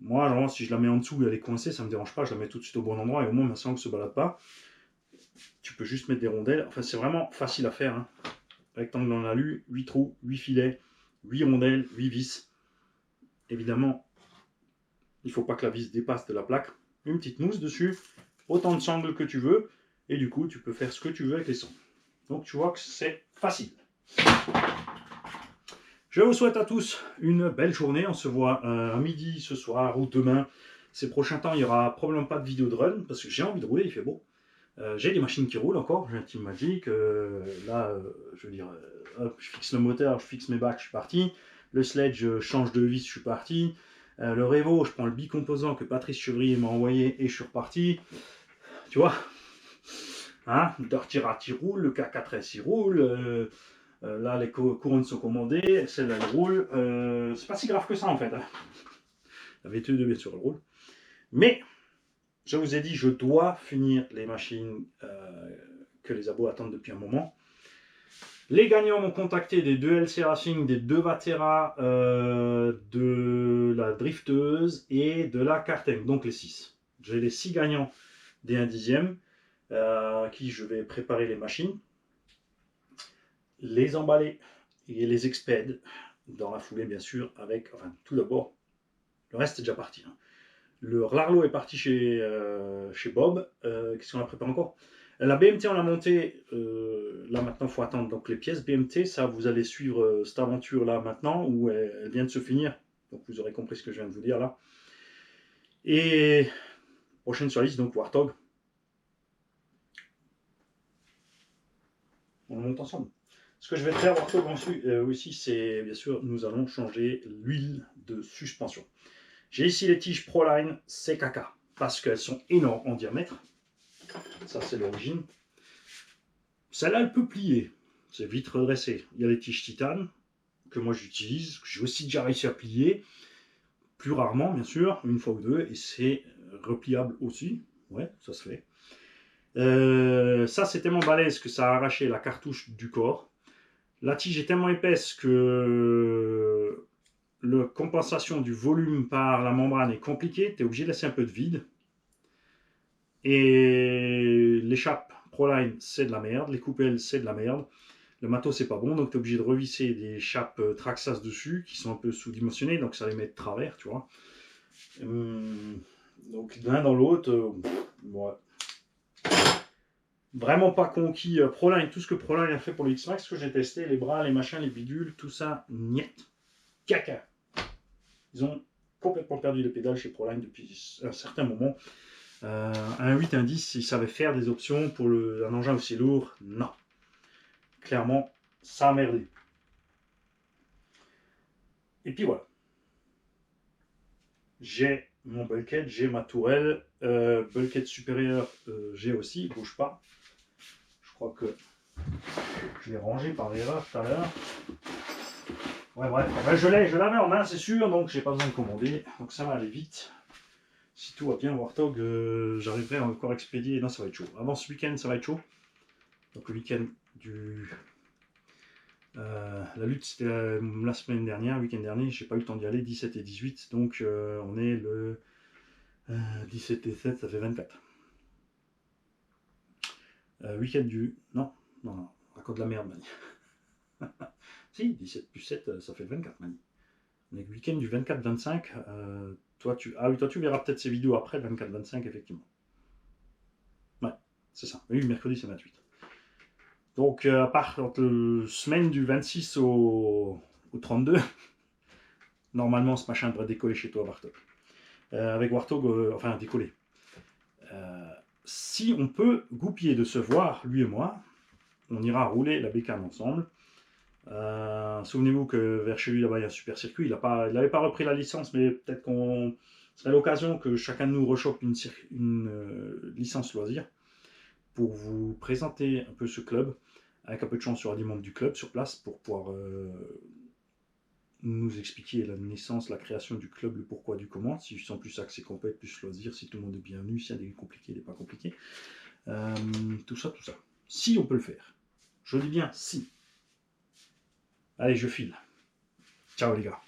Moi, genre, si je la mets en dessous et elle est coincée, ça ne me dérange pas. Je la mets tout de suite au bon endroit et au moins ma sangle ne se balade pas. Tu peux juste mettre des rondelles. Enfin, c'est vraiment facile à faire. Hein. Rectangle dans l'alu, 8 trous, 8 filets, 8 rondelles, 8 vis. Évidemment, il ne faut pas que la vis dépasse de la plaque. Une petite mousse dessus, autant de sangles que tu veux. Et du coup, tu peux faire ce que tu veux avec les sangles. Donc tu vois que c'est facile. Je vous souhaite à tous une belle journée. On se voit à midi ce soir ou demain. Ces prochains temps, il n'y aura probablement pas de vidéo de run parce que j'ai envie de rouler, il fait beau. J'ai des machines qui roulent encore, j'ai un Team Magic. Là, je veux dire, hop, je fixe le moteur, je fixe mes bacs, je suis parti. Le sledge, je change de vis, je suis parti. Le Revo, je prends le bicomposant que Patrice Chevrier m'a envoyé et je suis reparti. Tu vois, hein, Dirty Rat, roule, le K4S, il roule. Là, les couronnes sont commandées, celle-là, elle roule. C'est pas si grave que ça, en fait. Hein. La VT2, bien sûr, elle roule. Mais, je vous ai dit, je dois finir les machines que les abos attendent depuis un moment. Les gagnants m'ont contacté des 2 LC Racing, des 2 Vatera, de la drifteuse et de la Karting, donc les 6. J'ai les 6 gagnants des 1 dixième, à qui je vais préparer les machines, les emballer et les expède dans la foulée, bien sûr, avec, enfin, tout d'abord, le reste est déjà parti. Hein. Le Larlo est parti chez Bob. Qu'est-ce qu'on a préparé encore? La BMT, on l'a montée. Là, maintenant, il faut attendre. Donc, les pièces BMT, ça, vous allez suivre cette aventure-là maintenant, où elle vient de se finir. Donc, vous aurez compris ce que je viens de vous dire là. Et prochaine sur la liste, donc Warthog. On le monte ensemble. Ce que je vais faire, Warthog aussi, c'est bien sûr, nous allons changer l'huile de suspension. J'ai ici les tiges Proline CKK parce qu'elles sont énormes en diamètre. Ça, c'est l'origine. Celle-là, elle peut plier. C'est vite redressé. Il y a les tiges titane que moi j'utilise, que j'ai aussi déjà réussi à plier. Plus rarement, bien sûr, une fois ou deux. Et c'est repliable aussi. Ouais, ça se fait. Ça, c'est tellement balèze que ça a arraché la cartouche du corps. La tige est tellement épaisse que la compensation du volume par la membrane est compliquée. Tu es obligé de laisser un peu de vide. Et l'échappe Proline, c'est de la merde. Les coupelles, c'est de la merde. Le matos, c'est pas bon, donc tu es obligé de revisser des chapes Traxxas dessus qui sont un peu sous-dimensionnées, donc ça les met de travers, tu vois. Donc l'un dans l'autre, ouais. Vraiment pas conquis Proline, tout ce que Proline a fait pour le X-Max, que j'ai testé, les bras, les machins, les bidules, tout ça, niet. Caca. Ils ont complètement perdu les pédales chez Proline depuis un certain moment. Un 8, un 10, ils savaient faire des options pour un engin aussi lourd. Non. Clairement, ça a merdé. Et puis voilà. J'ai mon bulkhead, j'ai ma tourelle. Bulkhead supérieur, j'ai aussi, il bouge pas. Je crois que je l'ai rangé par erreur tout à l'heure. Ouais, bref, je l'avais en main, c'est sûr, donc j'ai pas besoin de commander. Donc ça va aller vite. Si tout va bien, Warthog, j'arriverai à encore expédier. Non, ça va être chaud. Avant ce week-end, ça va être chaud. Donc le week-end du. La lutte, c'était la semaine dernière, le week-end dernier. J'ai pas eu le temps d'y aller, 17 et 18. Donc on est le 17 et 7, ça fait 24. Week-end du. Non, raconte de la merde, Mani. Si, 17 plus 7, ça fait 24, Mani. On est le week-end du 24-25. Toi, tu verras peut-être ces vidéos après, le 24-25, effectivement. Ouais, c'est ça. Oui, mercredi, c'est 28. Donc, à part la semaine du 26 au 32, normalement, ce machin devrait décoller chez toi, Warthog. Avec Warthog, enfin, décoller. Si on peut goupiller de se voir, lui et moi, on ira rouler la bécane ensemble. Souvenez-vous que vers chez lui, là-bas, il y a un super circuit. Il n'avait pas repris la licence, mais peut-être qu'on serait l'occasion que chacun de nous rechoppe une licence loisir pour vous présenter un peu ce club. Avec un peu de chance, il y aura des membres du club sur place pour pouvoir nous expliquer la naissance, la création du club, le pourquoi du comment, si je sens plus axé compète, plus loisir, si tout le monde est bienvenu, s'il y a des compliqués, des pas compliqués. Tout ça. Si on peut le faire. Je dis bien si. Allez, je file. Ciao les gars.